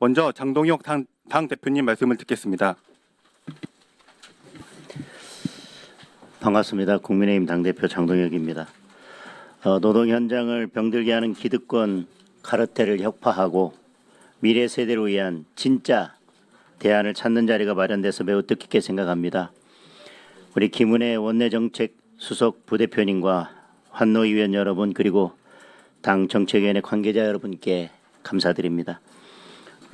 먼저 장동혁 당 대표님 말씀을 듣겠습니다. 반갑습니다. 국민의힘 당대표 장동혁입니다. 노동 현장을 병들게 하는 기득권 카르텔을 혁파하고 미래 세대를 위한 진짜 대안을 찾는 자리가 마련돼서 매우 뜻깊게 생각합니다. 우리 김은혜 원내정책 수석 부대표님과 환노위원 여러분 그리고 당 정책위원회 관계자 여러분께 감사드립니다.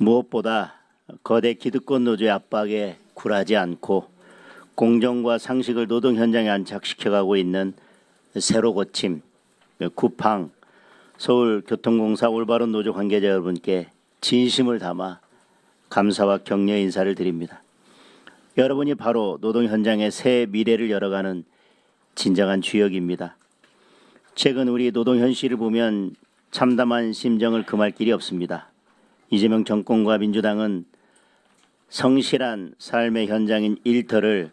무엇보다 거대 기득권 노조의 압박에 굴하지 않고 공정과 상식을 노동 현장에 안착시켜가고 있는 새로 고침, 쿠팡, 서울교통공사 올바른 노조 관계자 여러분께 진심을 담아 감사와 격려 인사를 드립니다. 여러분이 바로 노동 현장의 새 미래를 열어가는 진정한 주역입니다. 최근 우리 노동 현실을 보면 참담한 심정을 금할 길이 없습니다. 이재명 정권과 민주당은 성실한 삶의 현장인 일터를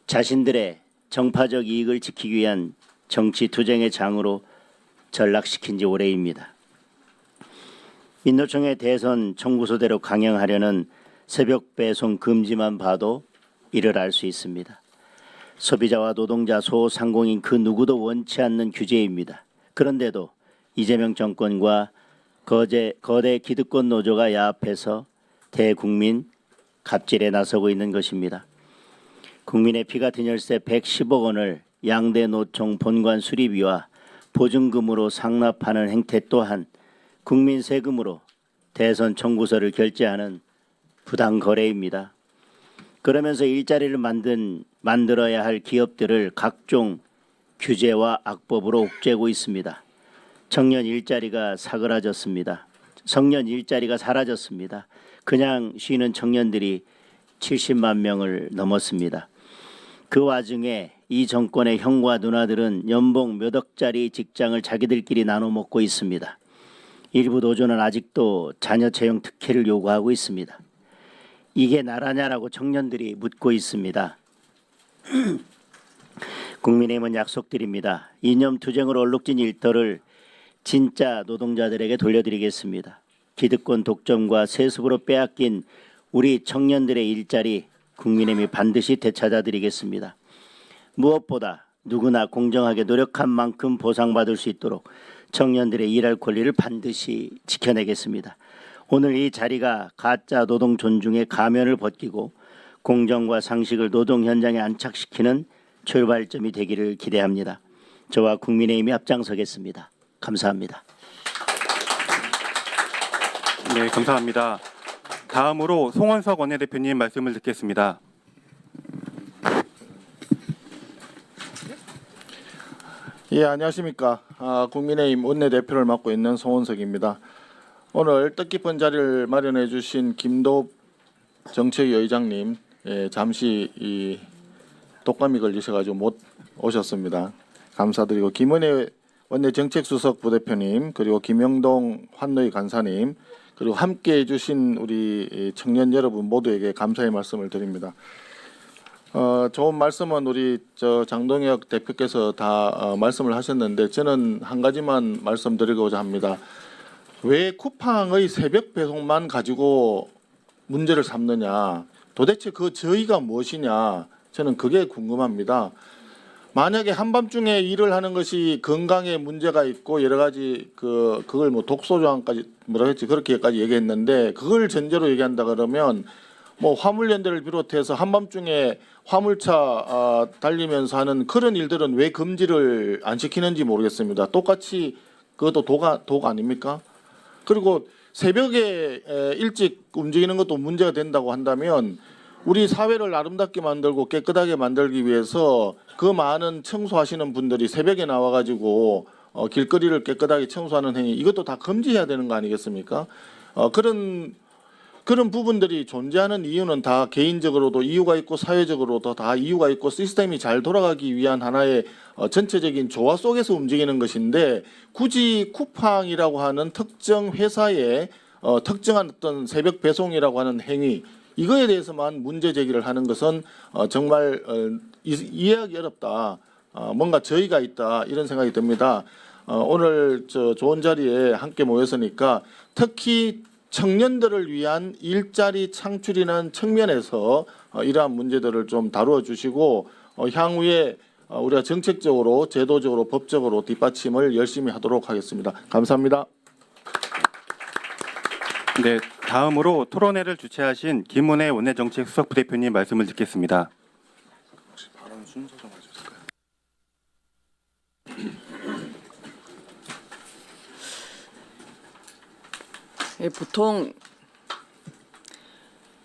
자신들의 정파적 이익을 지키기 위한 정치 투쟁의 장으로 전락시킨 지 오래입니다. 민노총의 대선 청구서대로 강행하려는 새벽 배송 금지만 봐도 이를 알 수 있습니다. 소비자와 노동자, 소상공인 그 누구도 원치 않는 규제입니다. 그런데도 이재명 정권과 거대 기득권 노조가 야합해서 대국민 갑질에 나서고 있는 것입니다. 국민의 피 같은 혈세 110억 원을 양대 노총 본관 수리비와 보증금으로 상납하는 행태 또한 국민 세금으로 대선 청구서를 결제하는 부당 거래입니다. 그러면서 일자리를 만들어야 할 기업들을 각종 규제와 악법으로 옥죄고 있습니다. 청년 일자리가 사그라졌습니다. 청년 일자리가 사라졌습니다. 그냥 쉬는 청년들이 70만 명을 넘었습니다. 그 와중에 이 정권의 형과 누나들은 연봉 몇 억짜리 직장을 자기들끼리 나눠 먹고 있습니다. 일부 노조는 아직도 자녀 채용 특혜를 요구하고 있습니다. 이게 나라냐라고 청년들이 묻고 있습니다. 국민의힘은 약속드립니다. 이념 투쟁으로 얼룩진 일터를 진짜 노동자들에게 돌려드리겠습니다. 기득권 독점과 세습으로 빼앗긴 우리 청년들의 일자리 국민의힘이 반드시 되찾아드리겠습니다. 무엇보다 누구나 공정하게 노력한 만큼 보상받을 수 있도록 청년들의 일할 권리를 반드시 지켜내겠습니다. 오늘 이 자리가 가짜 노동 존중의 가면을 벗기고 공정과 상식을 노동 현장에 안착시키는 출발점이 되기를 기대합니다. 저와 국민의힘이 앞장서겠습니다. 감사합니다. 네, 감사합니다. 다음으로 송원석 원내대표님 말씀을 듣겠습니다. 예, 안녕하십니까. 국민의힘 원내대표를 맡고 있는 송원석입니다. 오늘 뜻깊은 자리를 마련해 주신 김도읍 정책위 의장님, 잠시 이 독감이 걸리셔가지고 못 오셨습니다. 감사드리고 김은혜 원내정책수석 부대표님, 그리고 김영동 환노위 간사님, 그리고 함께해 주신 우리 청년 여러분 모두에게 감사의 말씀을 드립니다. 좋은 말씀은 우리 장동혁 대표께서 다 말씀을 하셨는데 저는 한 가지만 말씀드리고자 합니다. 왜 쿠팡의 새벽 배송만 가지고 문제를 삼느냐, 도대체 그 저희가 무엇이냐, 저는 그게 궁금합니다. 만약에 한밤중에 일을 하는 것이 건강에 문제가 있고 여러 가지 그걸 뭐 독소 조항까지 뭐라 했지 그렇게까지 얘기했는데 그걸 전제로 얘기한다 그러면 뭐 화물연대를 비롯해서 한밤중에 화물차 달리면서 하는 그런 일들은 왜 금지를 안 시키는지 모르겠습니다. 똑같이 그것도 독 아닙니까? 그리고 새벽에 일찍 움직이는 것도 문제가 된다고 한다면 우리 사회를 아름답게 만들고 깨끗하게 만들기 위해서 그 많은 청소하시는 분들이 새벽에 나와가지고 길거리를 깨끗하게 청소하는 행위, 이것도 다 금지해야 되는 거 아니겠습니까? 그런 부분들이 존재하는 이유는 다 개인적으로도 이유가 있고 사회적으로도 다 이유가 있고 시스템이 잘 돌아가기 위한 하나의 전체적인 조화 속에서 움직이는 것인데 굳이 쿠팡이라고 하는 특정 회사의 특정한 어떤 새벽 배송이라고 하는 행위, 이거에 대해서만 문제 제기를 하는 것은 정말 이해하기 어렵다. 뭔가 저희가 있다 이런 생각이 듭니다. 오늘 좋은 자리에 함께 모였으니까 특히 청년들을 위한 일자리 창출이라는 측면에서 이러한 문제들을 좀 다루어 주시고 향후에 우리가 정책적으로 제도적으로 법적으로 뒷받침을 열심히 하도록 하겠습니다. 감사합니다. 네, 다음으로 토론회를 주최하신 김은혜 원내정책수석부대표님 말씀을 듣겠습니다. 예, 보통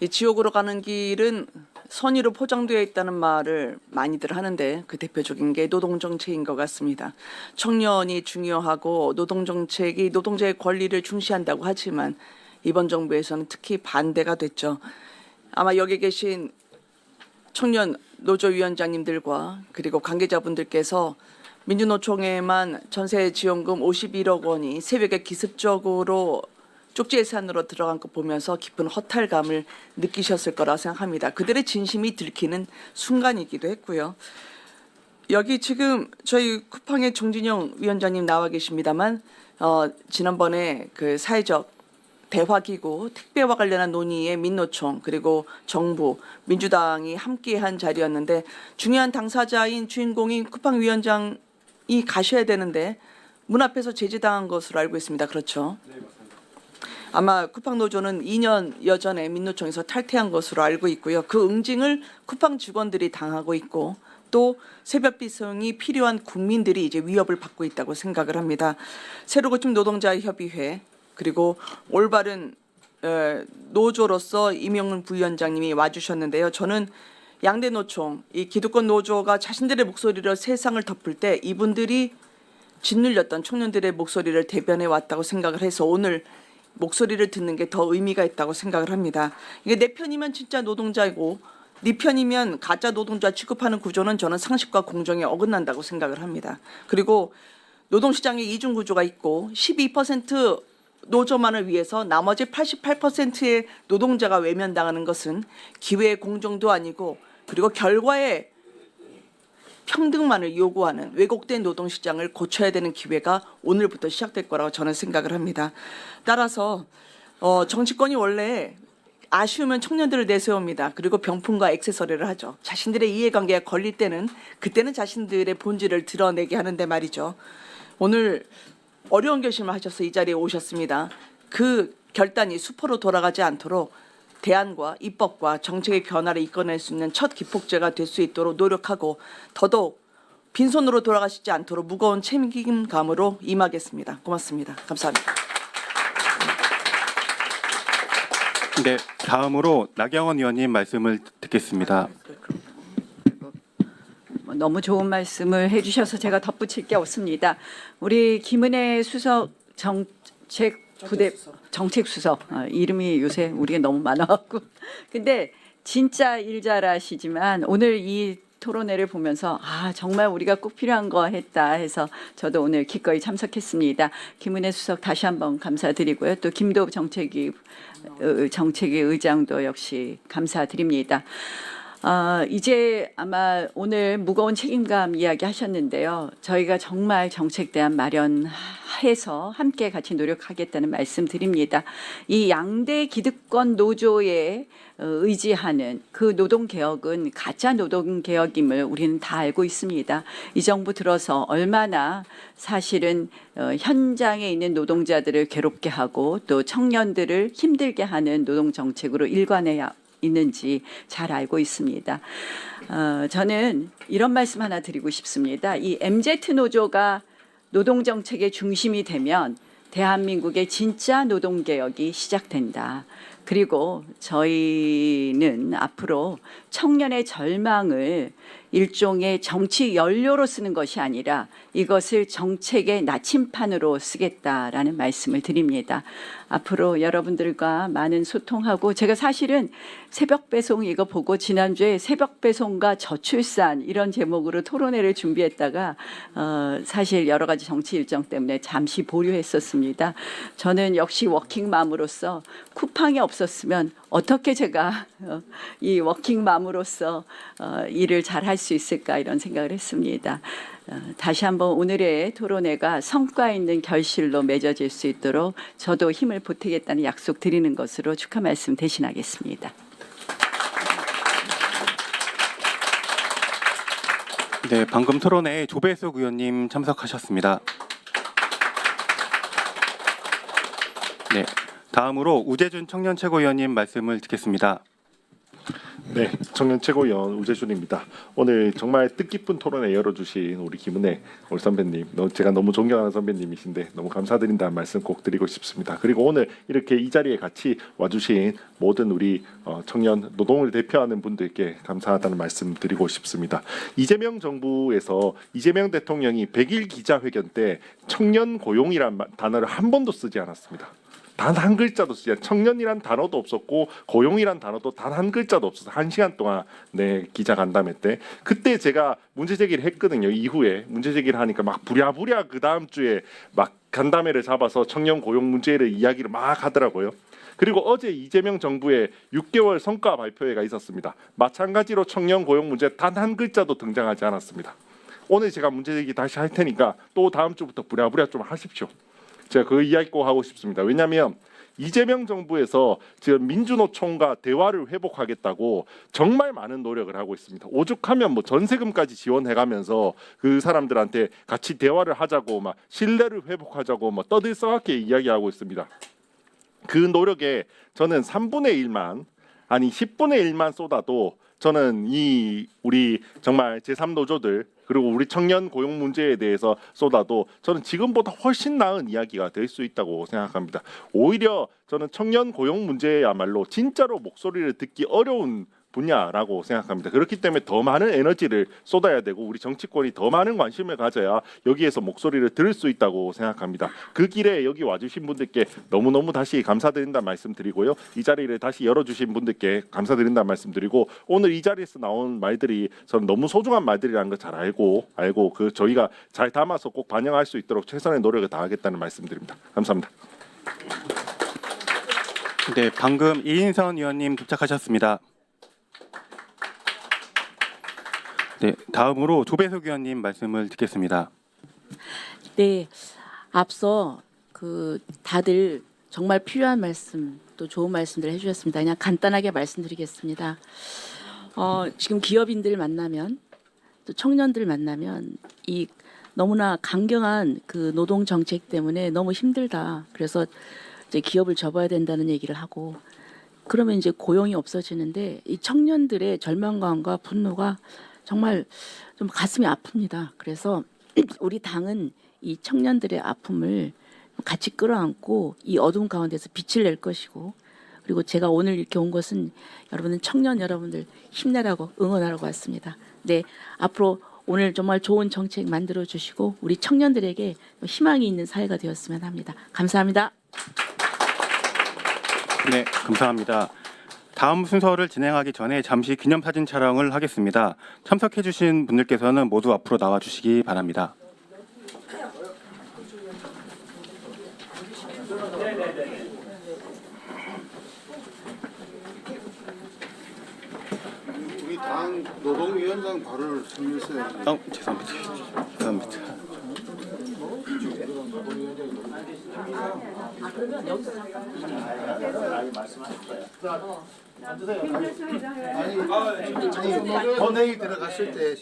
이 지옥으로 가는 길은 선의로 포장되어 있다는 말을 많이들 하는데 그 대표적인 게 노동정책인 것 같습니다. 청년이 중요하고 노동정책이 노동자의 권리를 중시한다고 하지만 이번 정부에서는 특히 반대가 됐죠. 아마 여기 계신 청년 노조위원장님들과 그리고 관계자분들께서 민주노총에만 전세지원금 51억 원이 새벽에 기습적으로 쪽지 예산으로 들어간 거 보면서 깊은 허탈감을 느끼셨을 거라 생각합니다. 그들의 진심이 들키는 순간이기도 했고요. 여기 지금 저희 쿠팡의 정진영 위원장님 나와 계십니다만 지난번에 그 사회적 대화기구 택배와 관련한 논의에 민노총 그리고 정부 민주당이 함께한 자리였는데 중요한 당사자인 주인공인 쿠팡 위원장이 가셔야 되는데 문 앞에서 제지당한 것으로 알고 있습니다. 그렇죠? 네, 맞습니다. 아마 쿠팡 노조는 2년여 전에 민노총에서 탈퇴한 것으로 알고 있고요. 그 응징을 쿠팡 직원들이 당하고 있고 또 새벽 비송이 필요한 국민들이 이제 위협을 받고 있다고 생각을 합니다. 새로 고침 노동자협의회 그리고 올바른 노조로서 이명훈 부위원장님이 와주셨는데요. 저는 양대 노총, 이 기득권 노조가 자신들의 목소리로 세상을 덮을 때 이분들이 짓눌렸던 청년들의 목소리를 대변해 왔다고 생각을 해서 오늘 목소리를 듣는 게 더 의미가 있다고 생각을 합니다. 이게 내 편이면 진짜 노동자이고 네 편이면 가짜 노동자 취급하는 구조는 저는 상식과 공정에 어긋난다고 생각을 합니다. 그리고 노동시장에 이중 구조가 있고 12% 노조만을 위해서 나머지 88%의 노동자가 외면당하는 것은 기회의 공정도 아니고 그리고 결과의 평등만을 요구하는 왜곡된 노동시장을 고쳐야 되는 기회가 오늘부터 시작될 거라고 저는 생각을 합니다. 따라서 정치권이 원래 아쉬우면 청년들을 내세웁니다. 그리고 병풍과 액세서리를 하죠. 자신들의 이해관계가 걸릴 때는 그때는 자신들의 본질을 드러내게 하는데 말이죠. 오늘 어려운 결심을 하셔서 이 자리에 오셨습니다. 그 결단이 수포로 돌아가지 않도록 대안과 입법과 정책의 변화를 이끌어낼 수 있는 첫 기폭제가 될 수 있도록 노력하고 더더욱 빈손으로 돌아가시지 않도록 무거운 책임감으로 임하겠습니다. 고맙습니다. 감사합니다. 네, 다음으로 나경원 의원님 말씀을 듣겠습니다. 너무 좋은 말씀을 해주셔서 제가 덧붙일 게 없습니다. 우리 김은혜 수석 정책수석 이름이 요새 우리가 너무 많아갖고 근데 진짜 일 잘하시지만 오늘 이 토론회를 보면서 정말 우리가 꼭 필요한 거 했다 해서 저도 오늘 기꺼이 참석했습니다. 김은혜 수석 다시 한번 감사드리고요. 또 김도읍 정책위 의장도 역시 감사드립니다. 이제 아마 오늘 무거운 책임감 이야기 하셨는데요. 저희가 정말 정책 대안 마련해서 함께 같이 노력하겠다는 말씀 드립니다. 이 양대 기득권 노조에 의지하는 그 노동개혁은 가짜 노동개혁임을 우리는 다 알고 있습니다. 이 정부 들어서 얼마나 사실은 현장에 있는 노동자들을 괴롭게 하고 또 청년들을 힘들게 하는 노동정책으로 일관해야 있는지 잘 알고 있습니다. 저는 이런 말씀 하나 드리고 싶습니다. 이 MZ 노조가 노동정책의 중심이 되면 대한민국의 진짜 노동개혁이 시작된다. 그리고 저희는 앞으로 청년의 절망을 일종의 정치 연료로 쓰는 것이 아니라 이것을 정책의 나침판으로 쓰겠다라는 말씀을 드립니다. 앞으로 여러분들과 많은 소통하고 제가 사실은 새벽 배송 이거 보고 지난주에 새벽 배송과 저출산 이런 제목으로 토론회를 준비했다가 사실 여러 가지 정치 일정 때문에 잠시 보류했었습니다. 저는 역시 워킹맘으로서 쿠팡이 없었으면 어떻게 제가 이 워킹맘으로서 일을 잘 할 수 있을까 이런 생각을 했습니다. 다시 한번 오늘의 토론회가 성과 있는 결실로 맺어질 수 있도록 저도 힘을 보태겠다는 약속 드리는 것으로 축하 말씀 대신하겠습니다. 네, 방금 토론회에 조배숙 의원님 참석하셨습니다. 네, 다음으로 우재준 청년 최고위원님 말씀을 듣겠습니다. 네, 청년 최고위원 우재준입니다. 오늘 정말 뜻깊은 토론회 열어주신 우리 김은혜 우리 선배님, 제가 너무 존경하는 선배님이신데 너무 감사드린다는 말씀 꼭 드리고 싶습니다. 그리고 오늘 이렇게 이 자리에 같이 와주신 모든 우리 청년 노동을 대표하는 분들께 감사하다는 말씀 드리고 싶습니다. 이재명 정부에서 이재명 대통령이 100일 기자회견 때 청년 고용이란 단어를 한 번도 쓰지 않았습니다. 단 한 글자도 쓰지 않. 청년이란 단어도 없었고 고용이란 단어도 단 한 글자도 없어서 1시간 동안 기자 간담회 때 그때 제가 문제 제기를 했거든요. 이후에 문제 제기를 하니까 막 부랴부랴 그 다음 주에 막 간담회를 잡아서 청년 고용 문제를 이야기를 막 하더라고요. 그리고 어제 이재명 정부의 6개월 성과 발표회가 있었습니다. 마찬가지로 청년 고용 문제 단 한 글자도 등장하지 않았습니다. 오늘 제가 문제 제기 다시 할 테니까 또 다음 주부터 부랴부랴 좀 하십시오. 제가 그 이야기 꼭 하고 싶습니다. 왜냐하면 이재명 정부에서 지금 민주노총과 대화를 회복하겠다고 정말 많은 노력을 하고 있습니다. 오죽하면 뭐 전세금까지 지원해가면서 그 사람들한테 같이 대화를 하자고 막 신뢰를 회복하자고 뭐 떠들썩하게 이야기하고 있습니다. 그 노력에 저는 3분의 1만 아니 10분의 1만 쏟아도 저는 이 우리 정말 제3노조들 그리고 우리 청년 고용 문제에 대해서 쏟아도 저는 지금보다 훨씬 나은 이야기가 될 수 있다고 생각합니다. 오히려 저는 청년 고용 문제야말로 진짜로 목소리를 듣기 어려운 분야라고 생각합니다. 그렇기 때문에 더 많은 에너지를 쏟아야 되고 우리 정치권이 더 많은 관심을 가져야 여기에서 목소리를 들을 수 있다고 생각합니다. 그 길에 여기 와주신 분들께 너무너무 다시 감사드린다는 말씀드리고요. 이 자리를 다시 열어주신 분들께 감사드린다는 말씀드리고 오늘 이 자리에서 나온 말들이 저는 너무 소중한 말들이라는 걸 잘 알고 그 저희가 잘 담아서 꼭 반영할 수 있도록 최선의 노력을 다하겠다는 말씀드립니다. 감사합니다. 네, 방금 이인선 의원님 도착하셨습니다. 네, 다음으로 조배숙 의원님 말씀을 듣겠습니다. 네, 앞서 다들 정말 필요한 말씀 또 좋은 말씀들 해주셨습니다. 그냥 간단하게 말씀드리겠습니다. 지금 기업인들 만나면 또 청년들 만나면 이 너무나 강경한 그 노동 정책 때문에 너무 힘들다. 그래서 이제 기업을 접어야 된다는 얘기를 하고 그러면 이제 고용이 없어지는데 이 청년들의 절망감과 분노가 정말 좀 가슴이 아픕니다. 그래서 우리 당은 이 청년들의 아픔을 같이 끌어안고 이 어두운 가운데서 빛을 낼 것이고 그리고 제가 오늘 이렇게 온 것은 여러분은 청년 여러분들 힘내라고 응원하라고 왔습니다. 네, 앞으로 오늘 정말 좋은 정책 만들어 주시고 우리 청년들에게 희망이 있는 사회가 되었으면 합니다. 감사합니다. 네, 감사합니다. 다음 순서를 진행하기 전에 잠시 기념사진 촬영을 하겠습니다. 참석해주신 분들께서는 모두 앞으로 나와주시기 바랍니다. 우리 당 노동위원장 발언을 설명했어요. 죄송합니다. 본회의 들어갔을 때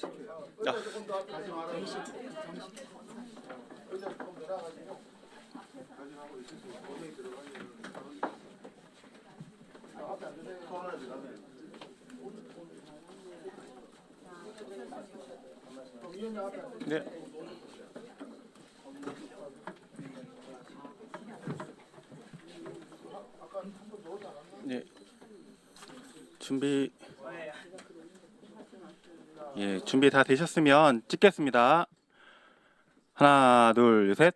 네. 네. 준비 다 되셨으면 찍겠습니다. 하나, 둘, 셋.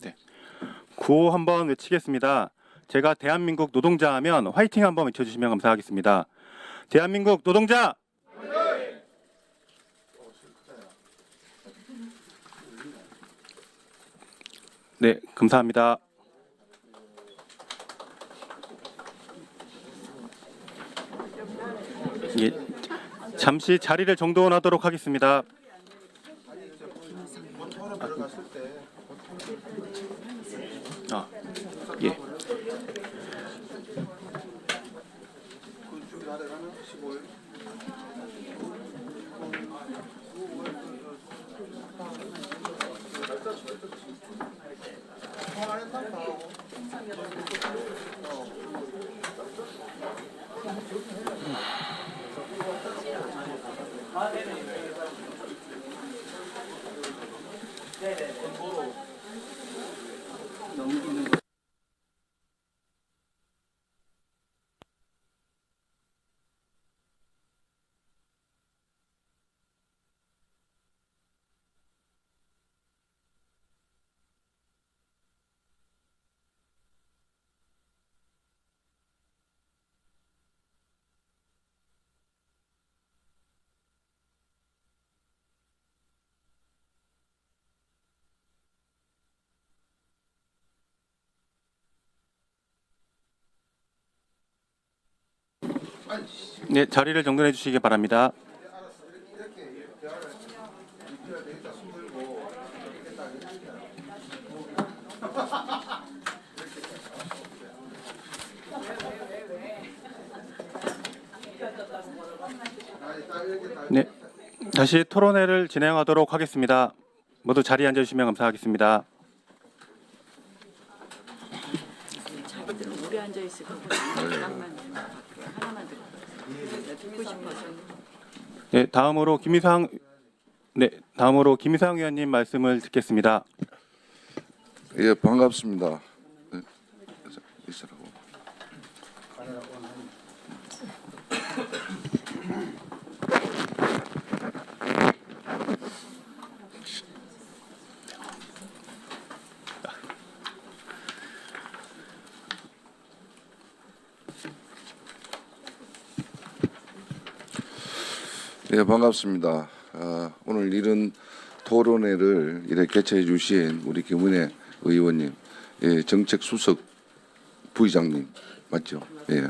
네. 구호 한번 외치겠습니다. 제가 대한민국 노동자 하면 화이팅 한번 외쳐주시면 감사하겠습니다. 대한민국 노동자! 네, 감사합니다. 예, 잠시 자리를 정돈하도록 하겠습니다. 아, 예. 네, 자리를 정돈해 주시기 바랍니다. 네, 다시 토론회를 진행하도록 하겠습니다. 모두 자리에 앉아주시면 감사하겠습니다. 자기들은 오래 앉아 있을 거고 하나만 듣고 싶어서. 네, 다음으로 김희상 의원님 말씀을 듣겠습니다. 예, 반갑습니다. 네, 있으라고. 예, 반갑습니다. 오늘 이런 토론회를 이렇게 개최해 주신 우리 김은혜 의원님, 예, 정책수석 부의장님 맞죠? 예,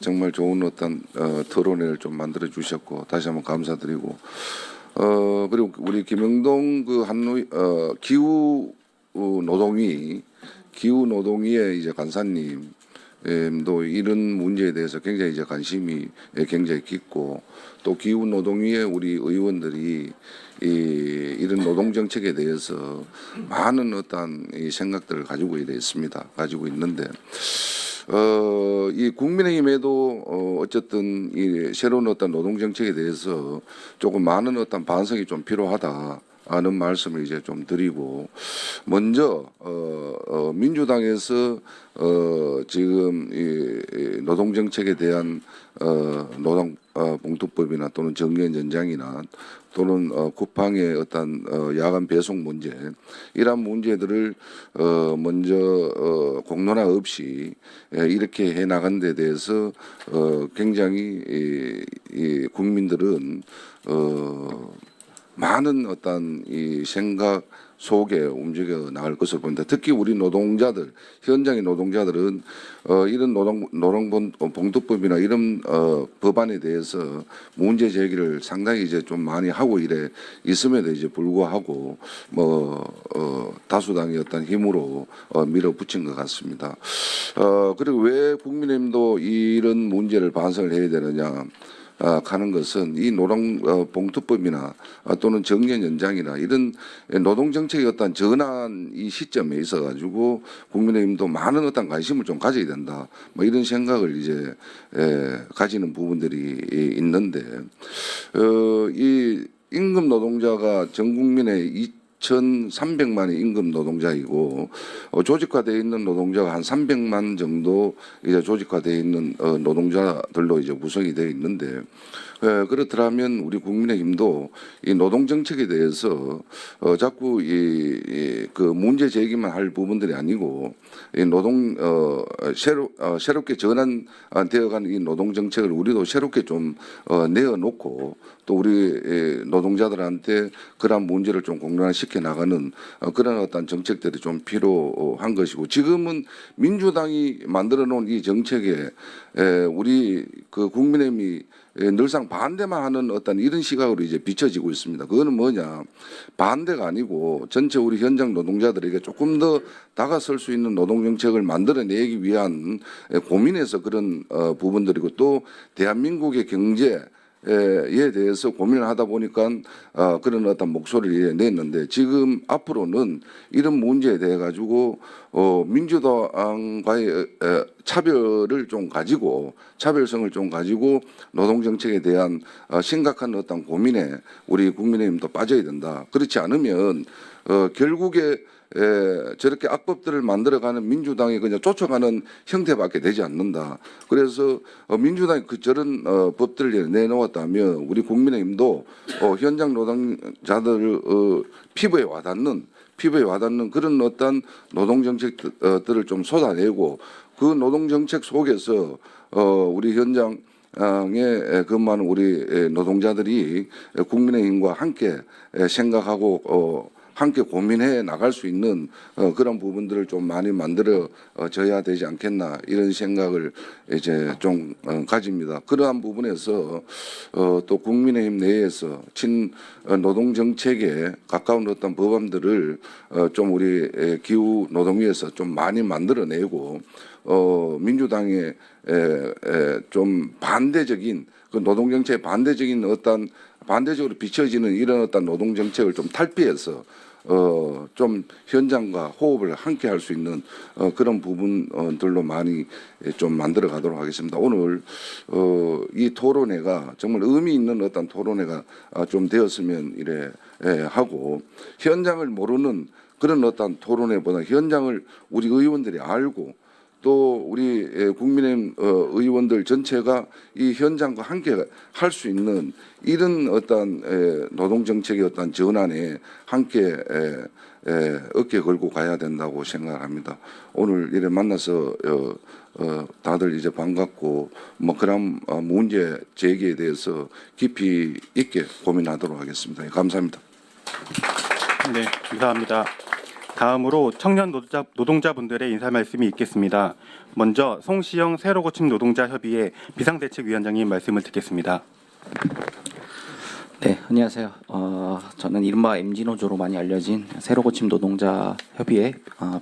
정말 좋은 어떤 토론회를 좀 만들어 주셨고 다시 한번 감사드리고 그리고 우리 김영동 그 기후 노동위의 이제 간사님. 또 이런 문제에 대해서 굉장히 이제 관심이 굉장히 깊고 또 기후 노동위의 우리 의원들이 이런 노동 정책에 대해서 많은 어떤 이 생각들을 가지고 있습니다. 가지고 있는데 이 국민의힘에도 어쨌든 이 새로운 어떤 노동 정책에 대해서 조금 많은 어떤 반성이 좀 필요하다. 하는 말씀을 이제 좀 드리고 먼저 민주당에서 지금 이 노동 정책에 대한 노동 봉투법이나 또는 정년 연장이나 또는 쿠팡의 어떤 야간 배송 문제 이러한 문제들을 먼저 공론화 없이 이렇게 해 나간 데 대해서 굉장히 이 국민들은 많은 어떤 이 생각 속에 움직여 나갈 것을 보인다. 특히 우리 노동자들, 현장의 노동자들은 이런 노동 봉투법이나 이런 법안에 대해서 문제 제기를 상당히 이제 좀 많이 하고 이래 있음에도 이제 불구하고 다수당의 어떤 힘으로 밀어붙인 것 같습니다. 그리고 왜 국민의힘도 이런 문제를 반성을 해야 되느냐? 가는 것은 이 노동 봉투법이나 또는 정년 연장이나 이런 노동 정책의 어떤 전환 이 시점에 있어 가지고 국민의힘도 많은 어떤 관심을 좀 가져야 된다. 뭐 이런 생각을 이제 가지는 부분들이 있는데 이 임금 노동자가 전 국민의 2,300만의 임금 노동자이고 조직화되어 있는 노동자가 한 300만 정도 이제 조직화되어 있는 노동자들로 이제 구성이 되어 있는데 그렇더라면 우리 국민의힘도 이 노동 정책에 대해서 자꾸 그 문제 제기만 할 부분들이 아니고 이 노동 새롭게 전환되어가는 이 노동 정책을 우리도 새롭게 좀 내어놓고 또 우리 노동자들한테 그러한 문제를 좀 공론화시켜 지켜 나가는 그런 어떤 정책들이 좀 필요한 것이고, 지금은 민주당이 만들어 놓은 이 정책에 우리 그 국민의힘이 늘상 반대만 하는 어떤 이런 시각으로 이제 비춰지고 있습니다. 그거는 뭐냐, 반대가 아니고 전체 우리 현장 노동자들에게 조금 더 다가설 수 있는 노동 정책을 만들어내기 위한 고민에서 그런 부분들이고, 또 대한민국의 경제에 대해서 고민을 하다 보니까 그런 어떤 목소리를 냈는데, 지금 앞으로는 이런 문제에 대해 가지고 민주당과의 차별을 좀 가지고, 차별성을 좀 가지고 노동 정책에 대한 심각한 어떤 고민에 우리 국민의힘도 빠져야 된다. 그렇지 않으면 결국에 저렇게 악법들을 만들어가는 민주당이 그냥 쫓아가는 형태밖에 되지 않는다. 그래서 민주당이 저런 법들을 내놓았다면 우리 국민의힘도 현장 노동자들 피부에 와닿는 그런 어떤 노동 정책들을 좀 쏟아내고, 그 노동 정책 속에서 우리 현장 에 근무하는 우리 노동자들이 국민의힘과 함께 생각하고 함께 고민해 나갈 수 있는 그런 부분들을 좀 많이 만들어 져야 되지 않겠나, 이런 생각을 이제 좀 가집니다. 그러한 부분에서 또 국민의힘 내에서 친 노동 정책에 가까운 어떤 법안들을 좀 우리 기후 노동위에서 좀 많이 만들어내고, 민주당의 좀 반대적인 그 노동 정책에 반대적인 어떤 반대적으로 비춰지는 이런 어떤 노동 정책을 좀 탈피해서 좀 현장과 호흡을 함께 할 수 있는 그런 부분들로 많이 좀 만들어 가도록 하겠습니다. 오늘 이 토론회가 정말 의미 있는 어떤 토론회가 좀 되었으면 이래 하고, 현장을 모르는 그런 어떤 토론회보다 현장을 우리 의원들이 알고, 또 우리 국민의힘 의원들 전체가 이 현장과 함께 할 수 있는 이런 어떤 노동 정책의 어떤 전환에 함께 어깨 걸고 가야 된다고 생각합니다. 오늘 이래 만나서 다들 이제 반갑고, 뭐 그런 문제 제기에 대해서 깊이 있게 고민하도록 하겠습니다. 감사합니다. 네, 감사합니다. 다음으로 청년 노동자분들의 인사 말씀이 있겠습니다. 먼저 송시영 새로고침 노동자 협의회 비상대책위원장님 말씀을 듣겠습니다. 네, 안녕하세요. 저는 이른바 MG노조로 많이 알려진 새로고침 노동자 협의회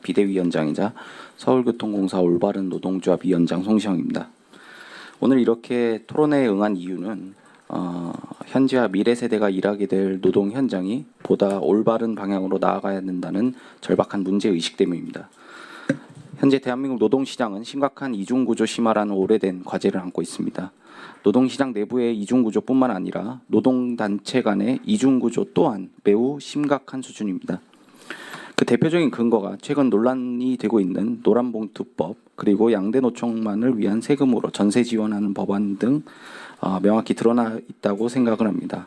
비대위원장이자 서울교통공사 올바른 노동조합 위원장 송시영입니다. 오늘 이렇게 토론회에 응한 이유는 현재와 미래 세대가 일하게 될 노동 현장이 보다 올바른 방향으로 나아가야 된다는 절박한 문제 의식 때문입니다. 현재 대한민국 노동시장은 심각한 이중구조 심화라는 오래된 과제를 안고 있습니다. 노동시장 내부의 이중구조뿐만 아니라 노동단체 간의 이중구조 또한 매우 심각한 수준입니다. 그 대표적인 근거가 최근 논란이 되고 있는 노란봉투법, 그리고 양대노총만을 위한 세금으로 전세 지원하는 법안 등 명확히 드러나 있다고 생각을 합니다.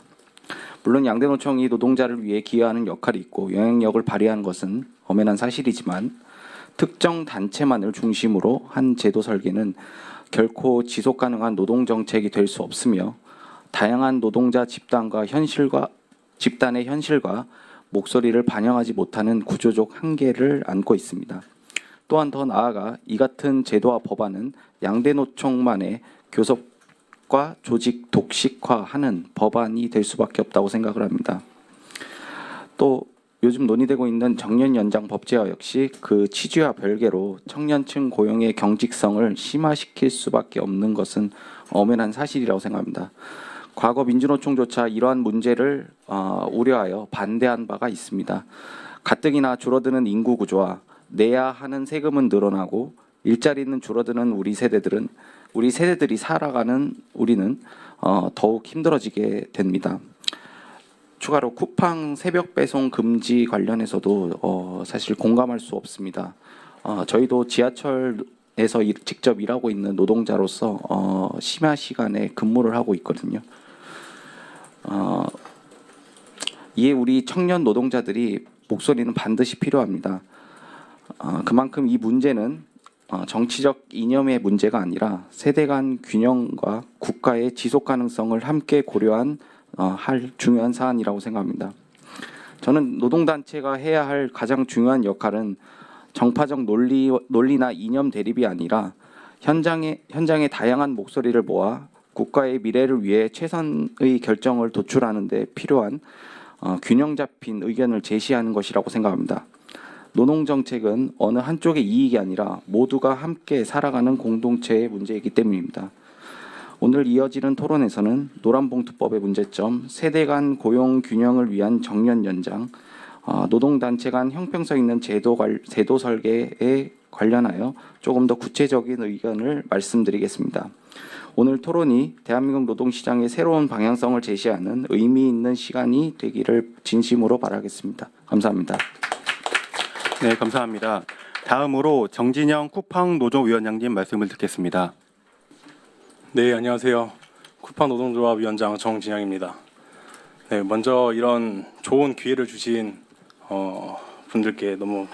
물론 양대노총이 노동자를 위해 기여하는 역할이 있고 영향력을 발휘하는 것은 엄연한 사실이지만, 특정 단체만을 중심으로 한 제도 설계는 결코 지속 가능한 노동 정책이 될 수 없으며, 다양한 노동자 집단의 현실과 목소리를 반영하지 못하는 구조적 한계를 안고 있습니다. 또한 더 나아가 이 같은 제도와 법안은 양대노총만의 교섭과 조직 독식화하는 법안이 될 수밖에 없다고 생각을 합니다. 또 요즘 논의되고 있는 정년 연장 법제화 역시 그 취지와 별개로 청년층 고용의 경직성을 심화시킬 수밖에 없는 것은 엄연한 사실이라고 생각합니다. 과거 민주노총조차 이러한 문제를 우려하여 반대한 바가 있습니다. 가뜩이나 줄어드는 인구 구조와 내야 하는 세금은 늘어나고 일자리는 줄어드는 우리 세대들이 살아가는 우리는 더욱 힘들어지게 됩니다. 추가로 쿠팡 새벽 배송 금지 관련해서도 사실 공감할 수 없습니다. 저희도 지하철에서 직접 일하고 있는 노동자로서 심야 시간에 근무를 하고 있거든요. 이에 우리 청년 노동자들이 목소리는 반드시 필요합니다. 그만큼 이 문제는 정치적 이념의 문제가 아니라 세대 간 균형과 국가의 지속 가능성을 함께 고려한 할 중요한 사안이라고 생각합니다. 저는 노동단체가 해야 할 가장 중요한 역할은 정파적 논리나 이념 대립이 아니라 현장의 다양한 목소리를 모아 국가의 미래를 위해 최선의 결정을 도출하는 데 필요한 균형 잡힌 의견을 제시하는 것이라고 생각합니다. 노동정책은 어느 한쪽의 이익이 아니라 모두가 함께 살아가는 공동체의 문제이기 때문입니다. 오늘 이어지는 토론에서는 노란봉투법의 문제점, 세대 간 고용 균형을 위한 정년 연장, 노동단체 간 형평성 있는 제도 설계에 관련하여 조금 더 구체적인 의견을 말씀드리겠습니다. 오늘 토론이 대한민국 노동시장의 새로운 방향성을 제시하는 의미 있는 시간이 되기를 진심으로 바라겠습니다. 감사합니다. 네, 감사합니다. 다음으로 정진영 쿠팡 노조위원장님 말씀을 듣겠습니다. 네, 안녕하세요. 쿠팡 노동조합 위원장 정진영입니다. 네, 먼저 이런 좋은 기회를 주신 분들께 너무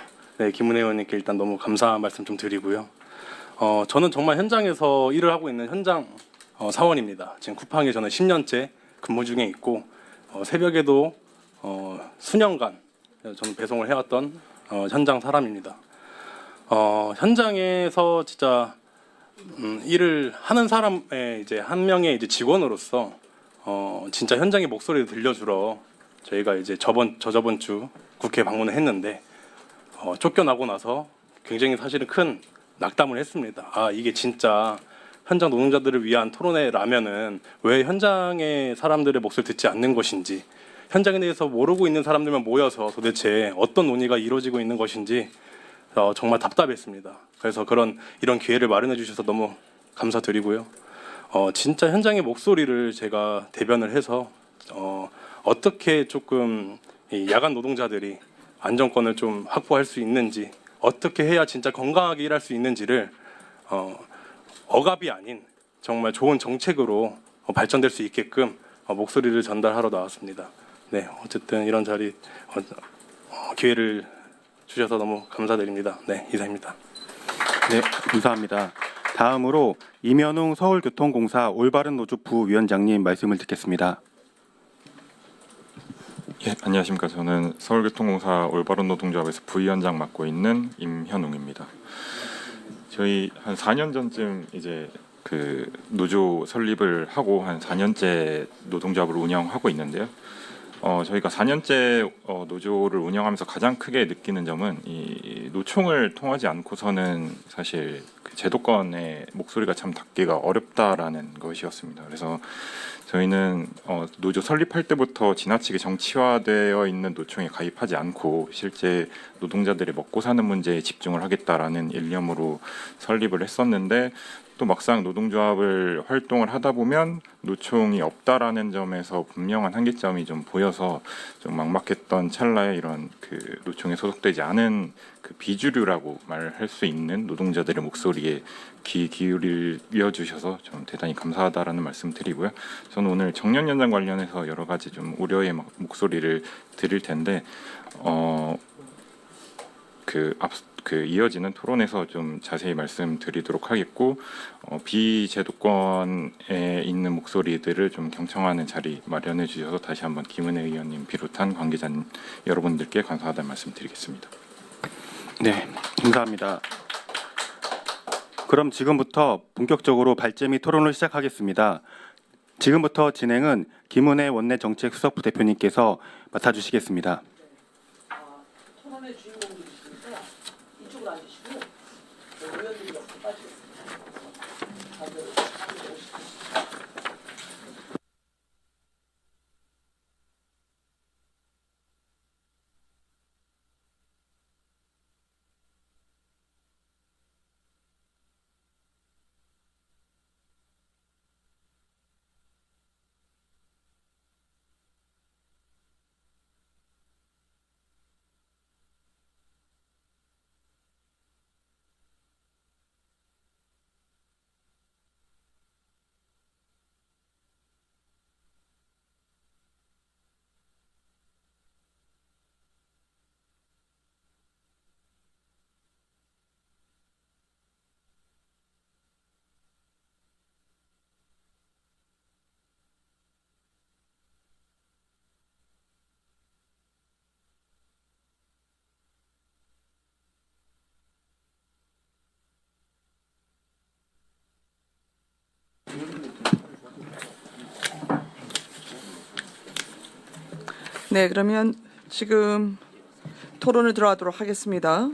김은혜 의원님께 일단 너무 감사한 말씀 좀 드리고요. 저는 정말 현장에서 일을 하고 있는 현장 사원입니다. 지금 쿠팡에 저는 10년째 근무 중에 있고 새벽에도 수년간 저는 배송을 해왔던 현장 사람입니다. 현장에서 진짜 일을 하는 사람의 이제 한 명의 이제 직원으로서 진짜 현장의 목소리를 들려주러 저희가 이제 저저번 주 국회 방문을 했는데 쫓겨나고 나서 굉장히 사실은 큰 낙담을 했습니다. 아, 이게 진짜 현장 노동자들을 위한 토론회라면은 왜 현장의 사람들의 목소리를 듣지 않는 것인지, 현장에 대해서 모르고 있는 사람들만 모여서 도대체 어떤 논의가 이루어지고 있는 것인지 정말 답답했습니다. 그래서 이런 기회를 마련해 주셔서 너무 감사드리고요. 진짜 현장의 목소리를 제가 대변을 해서 어떻게 조금 이 야간 노동자들이 안정권을 좀 확보할 수 있는지, 어떻게 해야 진짜 건강하게 일할 수 있는지를 억압이 아닌 정말 좋은 정책으로 발전될 수 있게끔 목소리를 전달하러 나왔습니다. 네, 어쨌든 이런 자리 기회를 주셔서 너무 감사드립니다. 네, 이상입니다. 네, 감사합니다. 다음으로 이면웅 서울교통공사 올바른 노조 부위원장님 말씀을 듣겠습니다. 예, 안녕하십니까. 저는 서울교통공사 올바른 노동조합에서 부위원장 맡고 있는 임현웅입니다. 저희 한 4년 전쯤 이제 그 노조 설립을 하고 한 4년째 노동조합을 운영하고 있는데요. 저희가 4년째 노조를 운영하면서 가장 크게 느끼는 점은 이 노총을 통하지 않고서는 사실 그 제도권의 목소리가 참 닿기가 어렵다라는 것이었습니다. 그래서 저희는 노조 설립할 때부터 지나치게 정치화되어 있는 노총에 가입하지 않고 실제 노동자들이 먹고 사는 문제에 집중을 하겠다라는 일념으로 설립을 했었는데, 또 막상 노동조합을 활동을 하다 보면 노총이 없다라는 점에서 분명한 한계점이 좀 보여서 좀 막막했던 찰나에 이런 그 노총에 소속되지 않은 그 비주류라고 말할 수 있는 노동자들의 목소리에 귀 기울여 주셔서 좀 대단히 감사하다라는 말씀 드리고요. 저는 오늘 정년 연장 관련해서 여러 가지 좀 우려의 목소리를 드릴 텐데 이어지는 토론에서 좀 자세히 말씀드리도록 하겠고, 비제도권에 있는 목소리들을 좀 경청하는 자리 마련해 주셔서 다시 한번 김은혜 의원님 비롯한 관계자 여러분들께 감사하다는 말씀드리겠습니다. 네, 감사합니다. 그럼 지금부터 본격적으로 발제 및 토론을 시작하겠습니다. 지금부터 진행은 김은혜 원내 정책수석부 대표님께서 맡아주시겠습니다. 토론의 주인공들이시니까 이쪽으로 앉으시고 의원들이 옆으로 빠지겠습니다. 네, 그러면 지금 토론을 들어가도록 하겠습니다.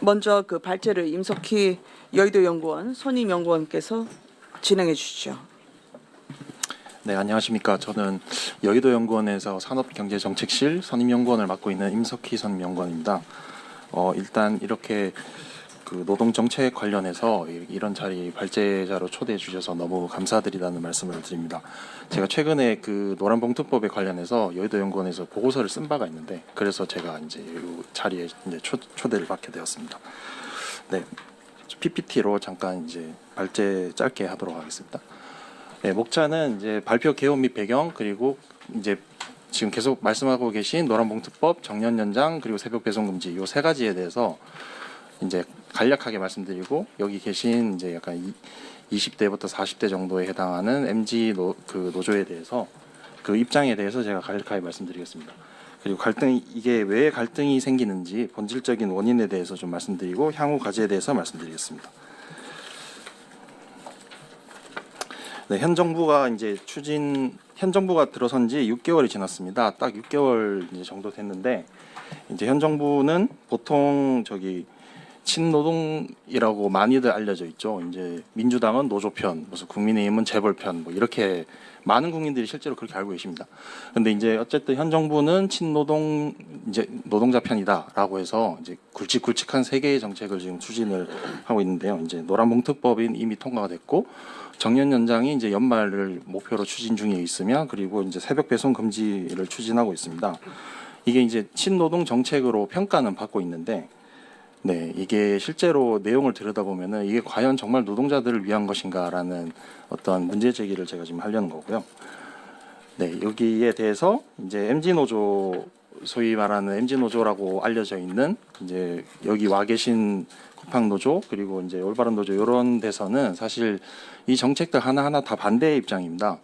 먼저 그 발제를 임석희 여의도 연구원 선임 연구원께서 진행해 주시죠. 네, 안녕하십니까. 저는 여의도 연구원에서 산업경제정책실 선임연구원을 맡고 있는 임석희 선임연구원입니다. 일단 이렇게 그 노동정책 관련해서 이런 자리 발제자로 초대해 주셔서 너무 감사드리다는 말씀을 드립니다. 제가 최근에 그 노란봉투법에 관련해서 여의도 연구원에서 보고서를 쓴 바가 있는데 그래서 제가 이제 이 자리에 이제 초대를 받게 되었습니다. 네, PPT로 잠깐 이제 발제 짧게 하도록 하겠습니다. 네, 목차는 이제 발표 개요 및 배경 그리고 이제 지금 계속 말씀하고 계신 노란봉투법, 정년 연장 그리고 새벽 배송 금지 이 세 가지에 대해서 이제 간략하게 말씀드리고 여기 계신 이제 약간 20대부터 40대 정도에 해당하는 MG 노조에 대해서 그 입장에 대해서 제가 간략하게 말씀드리겠습니다. 그리고 이게 왜 갈등이 생기는지 본질적인 원인에 대해서 좀 말씀드리고 향후 과제에 대해서 말씀드리겠습니다. 네, 현 정부가 들어선 지 6개월이 지났습니다. 딱 6개월 이제 정도 됐는데 이제 현 정부는 보통 친노동이라고 많이들 알려져 있죠. 이제 민주당은 노조편, 무슨 국민의힘은 재벌편, 뭐 이렇게 많은 국민들이 실제로 그렇게 알고 계십니다. 그런데 이제 어쨌든 현 정부는 친노동 이제 노동자 편이다라고 해서 이제 굵직굵직한 세 개의 정책을 지금 추진을 하고 있는데요. 이제 노란봉투법이 이미 통과가 됐고 정년 연장이 이제 연말을 목표로 추진 중에 있으며 그리고 이제 새벽 배송 금지를 추진하고 있습니다. 이게 이제 친노동 정책으로 평가는 받고 있는데 네, 이게 실제로 내용을 들여다보면은 이게 과연 정말 노동자들을 위한 것인가라는 어떤 문제 제기를 제가 지금 하려는 거고요. 네, 여기에 대해서 이제 MG 노조 소위 말하는 MG 노조라고 알려져 있는 이제 여기 와 계신 쿠팡 노조 그리고 이제 올바른 노조 이런 데서는 사실 이 정책들 하나하나 다 반대의 입장입니다.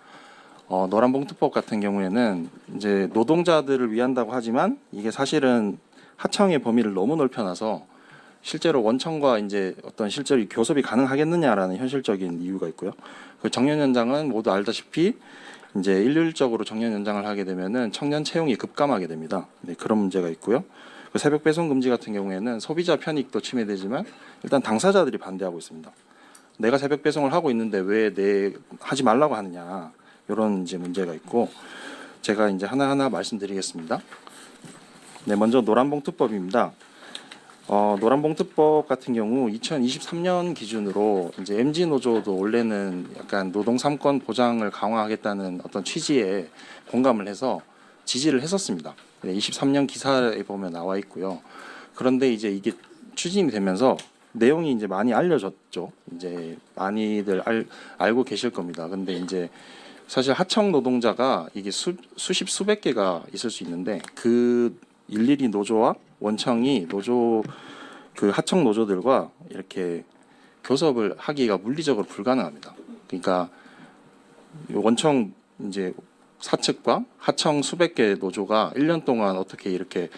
노란봉투법 같은 경우에는 이제 노동자들을 위한다고 하지만 이게 사실은 하청의 범위를 너무 넓혀놔서 실제로 원청과 이제 어떤 실제로 교섭이 가능하겠느냐라는 현실적인 이유가 있고요. 그 정년 연장은 모두 알다시피 이제 일률적으로 정년 연장을 하게 되면은 청년 채용이 급감하게 됩니다. 네, 그런 문제가 있고요. 그 새벽 배송 금지 같은 경우에는 소비자 편익도 침해되지만 일단 당사자들이 반대하고 있습니다. 내가 새벽 배송을 하고 있는데 왜 하지 말라고 하느냐 이런 이제 문제가 있고 제가 이제 하나하나 말씀드리겠습니다. 네, 먼저 노란봉투법입니다. 노란봉투법 같은 경우 2023년 기준으로 이제 MG 노조도 원래는 약간 노동 3권 보장을 강화하겠다는 어떤 취지에 공감을 해서 지지를 했었습니다. 23년 기사에 보면 나와 있고요. 그런데 이제 이게 추진이 되면서 내용이 이제 많이 알려졌죠. 이제 많이들 알고 계실 겁니다. 근데 이제 사실 하청 노동자가 이게 수십 수백 개가 있을 수 있는데 그 일일이 노조와 원청이 그 하청 노조들과 이렇게 교섭을 하기가 물리적으로 불가능합니다. 그러니까 원청 이제 사측과 하청 수백 개 노조가 1년 동안 어떻게 이렇게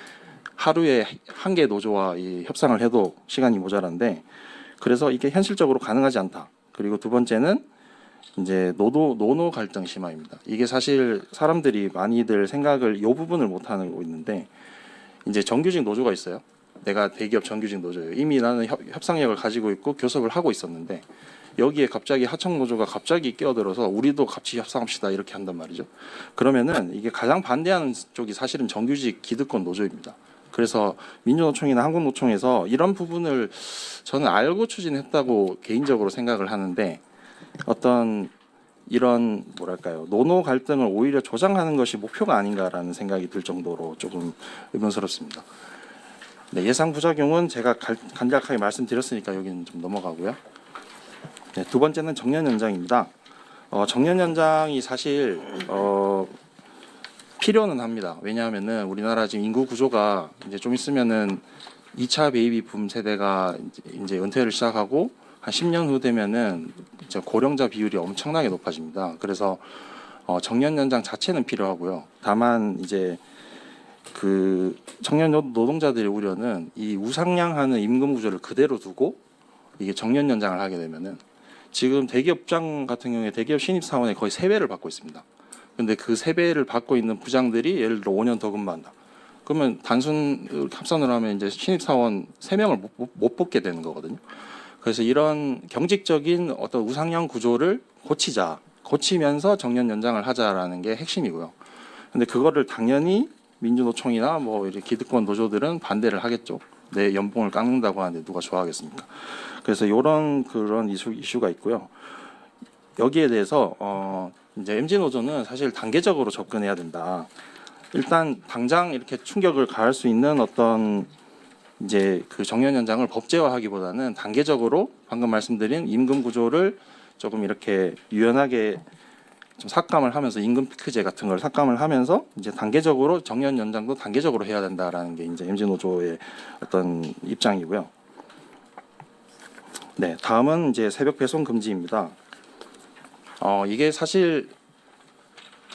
하루에 한 개 노조와 이 협상을 해도 시간이 모자란데 그래서 이게 현실적으로 가능하지 않다. 그리고 두 번째는 이제 노노 갈등 심화입니다. 이게 사실 사람들이 많이들 생각을 이 부분을 못 하고 있는데 이제 정규직 노조가 있어요. 내가 대기업 정규직 노조예요. 이미 나는 협상력을 가지고 있고 교섭을 하고 있었는데 여기에 갑자기 하청 노조가 갑자기 끼어들어서 우리도 같이 협상합시다 이렇게 한단 말이죠. 그러면은 이게 가장 반대하는 쪽이 사실은 정규직 기득권 노조입니다. 그래서 민주노총이나 한국노총에서 이런 부분을 저는 알고 추진했다고 개인적으로 생각을 하는데 어떤 이런 뭐랄까요 노노 갈등을 오히려 조장하는 것이 목표가 아닌가라는 생각이 들 정도로 조금 의문스럽습니다. 네, 예상 부작용은 제가 간략하게 말씀드렸으니까 여기는 좀 넘어가고요. 네, 두 번째는 정년 연장입니다. 정년 연장이 사실 필요는 합니다. 왜냐하면은 우리나라 지금 인구 구조가 이제 좀 있으면은 2차 베이비 붐 세대가 이제 은퇴를 시작하고 한 10년 후 되면은 이제 고령자 비율이 엄청나게 높아집니다. 그래서 정년 연장 자체는 필요하고요. 다만 이제 그 청년 노동자들의 우려는 이 우상향하는 임금 구조를 그대로 두고 이게 정년 연장을 하게 되면은 지금 대기업장 같은 경우에 대기업 신입 사원의 거의 3배를 받고 있습니다. 근데 그 3배를 받고 있는 부장들이 예를 들어 5년 더 근무한다. 그러면 단순 합산을 하면 이제 신입사원 3명을 못 뽑게 되는 거거든요. 그래서 이런 경직적인 어떤 우상향 구조를 고치면서 정년 연장을 하자라는 게 핵심이고요. 근데 그거를 당연히 민주노총이나 뭐 이렇게 기득권 노조들은 반대를 하겠죠. 내 연봉을 깎는다고 하는데 누가 좋아하겠습니까? 그래서 그런 이슈가 있고요. 여기에 대해서 이제 MZ 노조는 사실 단계적으로 접근해야 된다. 일단 당장 이렇게 충격을 가할 수 있는 어떤 이제 그 정년 연장을 법제화하기보다는 단계적으로 방금 말씀드린 임금 구조를 조금 이렇게 유연하게 좀 삭감을 하면서 임금 피크제 같은 걸 삭감을 하면서 이제 단계적으로 정년 연장도 단계적으로 해야 된다라는 게 이제 MZ 노조의 어떤 입장이고요. 네, 다음은 이제 새벽 배송 금지입니다. 이게 사실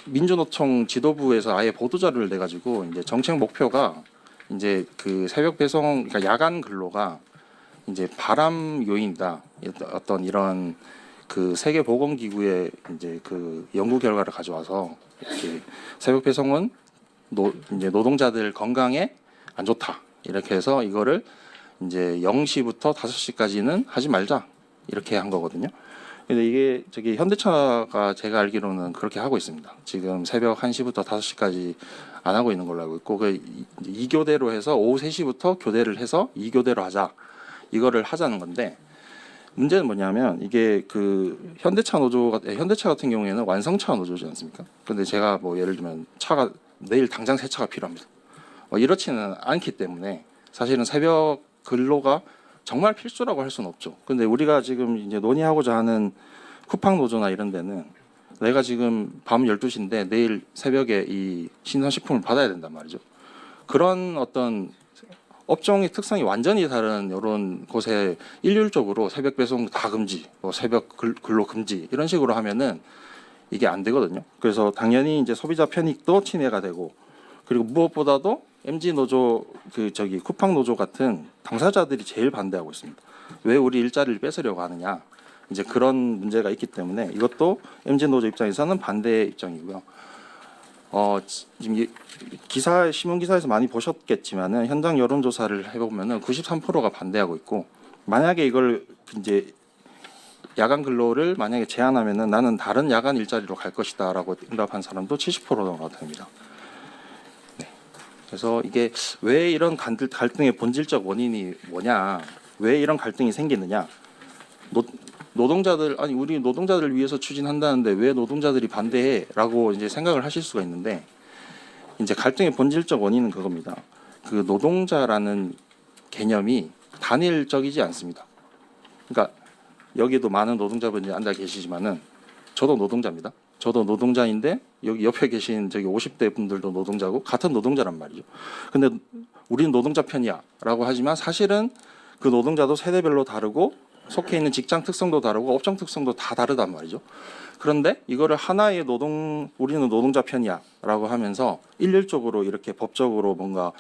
민주노총 지도부에서 아예 보도자료를 내 가지고 이제 정책 목표가 이제 그 새벽 배송, 그러니까 야간 근로가 이제 바람 요인이다. 어떤 이런 그 세계 보건 기구의 이제 그 연구 결과를 가져와서 이렇게 새벽 배송은 이제 노동자들 건강에 안 좋다. 이렇게 해서 이거를 이제 0시부터 5시까지는 하지 말자. 이렇게 한 거거든요. 근데 이게 저기 현대차가 제가 알기로는 그렇게 하고 있습니다. 지금 새벽 1시부터 5시까지 안 하고 있는 걸로 알고 있고, 그 2교대로 해서 오후 3시부터 교대를 해서 2교대로 하자. 이거를 하자는 건데, 문제는 뭐냐면 이게 그 현대차 같은 경우에는 완성차 노조지 않습니까? 근데 제가 뭐 예를 들면 차가 내일 당장 새 차가 필요합니다. 이렇지는 않기 때문에 사실은 새벽 근로가 정말 필수라고 할 수는 없죠. 근데 우리가 지금 이제 논의하고자 하는 쿠팡 노조나 이런 데는 내가 지금 밤 12시인데 내일 새벽에 이 신선식품을 받아야 된단 말이죠. 그런 어떤 업종의 특성이 완전히 다른 이런 곳에 일률적으로 새벽 배송 다 금지, 뭐 새벽 근로 금지 이런 식으로 하면은 이게 안 되거든요. 그래서 당연히 이제 소비자 편익도 침해가 되고, 그리고 무엇보다도 MZ 노조 쿠팡 노조 같은 당사자들이 제일 반대하고 있습니다. 왜 우리 일자리를 뺏으려고 하느냐, 이제 그런 문제가 있기 때문에 이것도 MZ 노조 입장에서는 반대 입장이고요. 지금 신문 기사에서 많이 보셨겠지만은 현장 여론조사를 해보면은 93%가 반대하고 있고, 만약에 이걸 이제 야간 근로를 만약에 제한하면은 나는 다른 야간 일자리로 갈 것이다라고 응답한 사람도 70%가 됩니다. 네. 그래서 이게 왜 이런 갈등의 본질적 원인이 뭐냐, 왜 이런 갈등이 생기느냐, 노동자들, 아니 우리 노동자들을 위해서 추진한다는데 왜 노동자들이 반대해?라고 이제 생각을 하실 수가 있는데, 이제 갈등의 본질적 원인은 그겁니다. 그 노동자라는 개념이 단일적이지 않습니다. 그러니까 여기도 많은 노동자분들이 앉아 계시지만은 저도 노동자입니다. 저도 노동자인데 여기 옆에 계신 저기 50대 분들도 노동자고 같은 노동자란 말이죠. 근데 우리는 노동자 편이야라고 하지만 사실은 그 노동자도 세대별로 다르고 속해 있는 직장 특성도 다르고 업종 특성도 다 다르단 말이죠. 그런데 이거를 하나의 우리는 노동자 편이야라고 하면서 일률적으로 이렇게 법적으로 뭔가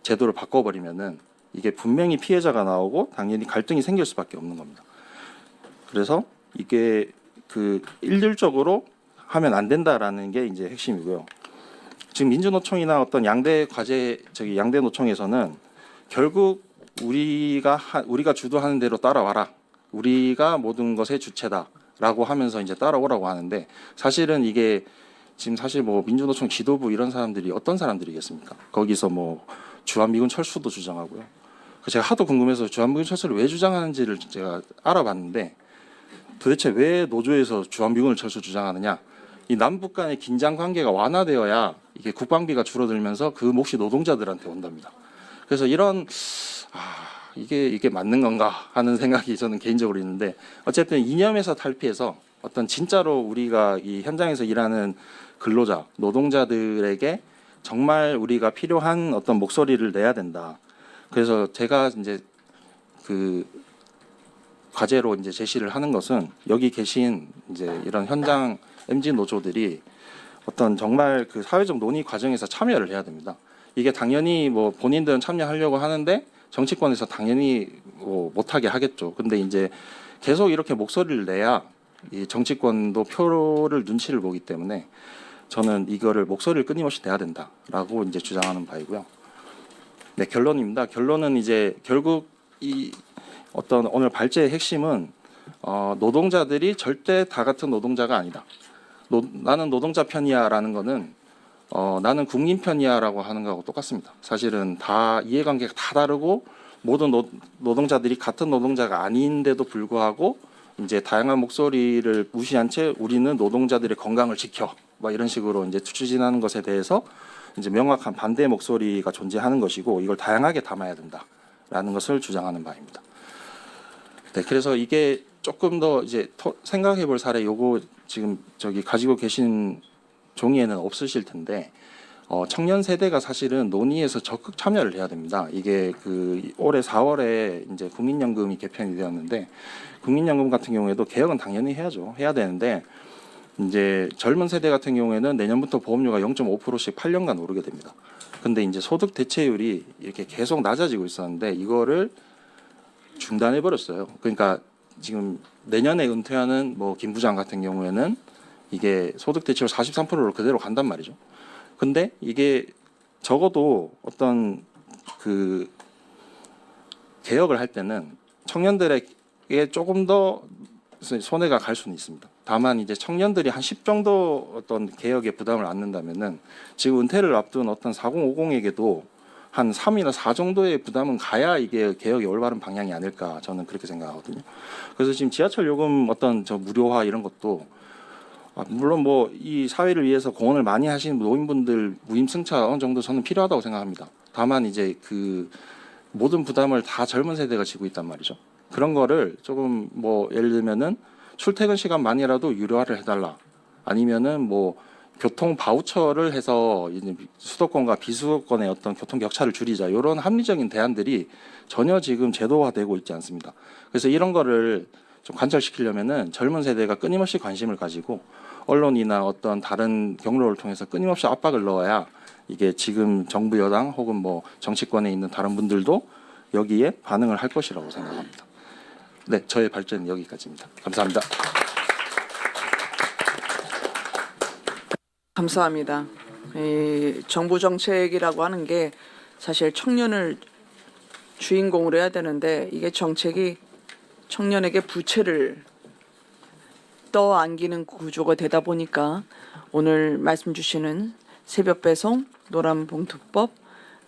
제도를 바꿔버리면은 이게 분명히 피해자가 나오고 당연히 갈등이 생길 수밖에 없는 겁니다. 그래서 이게 그 일률적으로 하면 안 된다라는 게 이제 핵심이고요. 지금 민주노총이나 어떤 양대 노총에서는 결국 우리가 주도하는 대로 따라와라. 우리가 모든 것의 주체다라고 하면서 이제 따라오라고 하는데, 사실은 이게 지금 사실 뭐 민주노총 지도부 이런 사람들이 어떤 사람들이겠습니까? 거기서 뭐 주한미군 철수도 주장하고요. 제가 하도 궁금해서 주한미군 철수를 왜 주장하는지를 제가 알아봤는데, 도대체 왜 노조에서 주한미군을 철수 주장하느냐? 이 남북 간의 긴장 관계가 완화되어야 이게 국방비가 줄어들면서 그 몫이 노동자들한테 온답니다. 그래서 이런 이게 맞는 건가 하는 생각이 저는 개인적으로 있는데, 어쨌든 이념에서 탈피해서 어떤 진짜로 우리가 이 현장에서 일하는 근로자, 노동자들에게 정말 우리가 필요한 어떤 목소리를 내야 된다. 그래서 제가 이제 그 과제로 이제 제시를 하는 것은 여기 계신 이제 이런 현장 MZ 노조들이 어떤 정말 그 사회적 논의 과정에서 참여를 해야 됩니다. 이게 당연히 뭐 본인들은 참여하려고 하는데 정치권에서 당연히 뭐 못하게 하겠죠. 근데 이제 계속 이렇게 목소리를 내야 이 정치권도 표를 눈치를 보기 때문에 저는 이거를 목소리를 끊임없이 내야 된다라고 이제 주장하는 바이고요. 네, 결론입니다. 결론은 이제 결국 이 어떤 오늘 발제의 핵심은 노동자들이 절대 다 같은 노동자가 아니다. 나는 노동자 편이야라는 거는 나는 국민 편이야라고 하는 거하고 똑같습니다. 사실은 다 이해관계가 다 다르고 모든 노동자들이 같은 노동자가 아닌데도 불구하고 이제 다양한 목소리를 무시한 채 우리는 노동자들의 건강을 지켜 막 이런 식으로 이제 추진하는 것에 대해서 이제 명확한 반대의 목소리가 존재하는 것이고 이걸 다양하게 담아야 된다라는 것을 주장하는 바입니다. 네, 그래서 이게 조금 더 이제 생각해 볼 사례 요거 지금 저기 가지고 계신 종이에는 없으실 텐데 청년 세대가 사실은 논의에서 적극 참여를 해야 됩니다. 이게 그 올해 4월에 이제 국민연금이 개편이 되었는데 국민연금 같은 경우에도 개혁은 당연히 해야죠. 해야 되는데 이제 젊은 세대 같은 경우에는 내년부터 보험료가 0.5%씩 8년간 오르게 됩니다. 근데 이제 소득 대체율이 이렇게 계속 낮아지고 있었는데 이거를 중단해 버렸어요. 그러니까 지금 내년에 은퇴하는 뭐 김 부장 같은 경우에는 이게 소득 대체율 43%로 그대로 간단 말이죠. 근데 이게 적어도 어떤 그 개혁을 할 때는 청년들에게 조금 더 손해가 갈 수는 있습니다. 다만 이제 청년들이 한 10 정도 어떤 개혁에 부담을 안는다면은 지금 은퇴를 앞둔 어떤 4050에게도 한 3이나 4 정도의 부담은 가야 이게 개혁의 올바른 방향이 아닐까 저는 그렇게 생각하거든요. 그래서 지금 지하철 요금 어떤 저 무료화 이런 것도 물론 뭐 이 사회를 위해서 공헌을 많이 하시는 노인분들 무임승차 어느 정도 저는 필요하다고 생각합니다. 다만 이제 그 모든 부담을 다 젊은 세대가 지고 있단 말이죠. 그런 거를 조금 뭐 예를 들면은 출퇴근 시간만이라도 유료화를 해달라. 아니면은 뭐 교통 바우처를 해서 이제 수도권과 비수도권의 어떤 교통 격차를 줄이자. 이런 합리적인 대안들이 전혀 지금 제도화되고 있지 않습니다. 그래서 이런 거를 좀 관철시키려면은 젊은 세대가 끊임없이 관심을 가지고 언론이나 어떤 다른 경로를 통해서 끊임없이 압박을 넣어야 이게 지금 정부 여당 혹은 뭐 정치권에 있는 다른 분들도 여기에 반응을 할 것이라고 생각합니다. 네, 저의 발제는 여기까지입니다. 감사합니다. 감사합니다. 이 정부 정책이라고 하는 게 사실 청년을 주인공으로 해야 되는데 이게 정책이 청년에게 부채를 떠안기는 구조가 되다 보니까 오늘 말씀 주시는 새벽 배송, 노란봉투법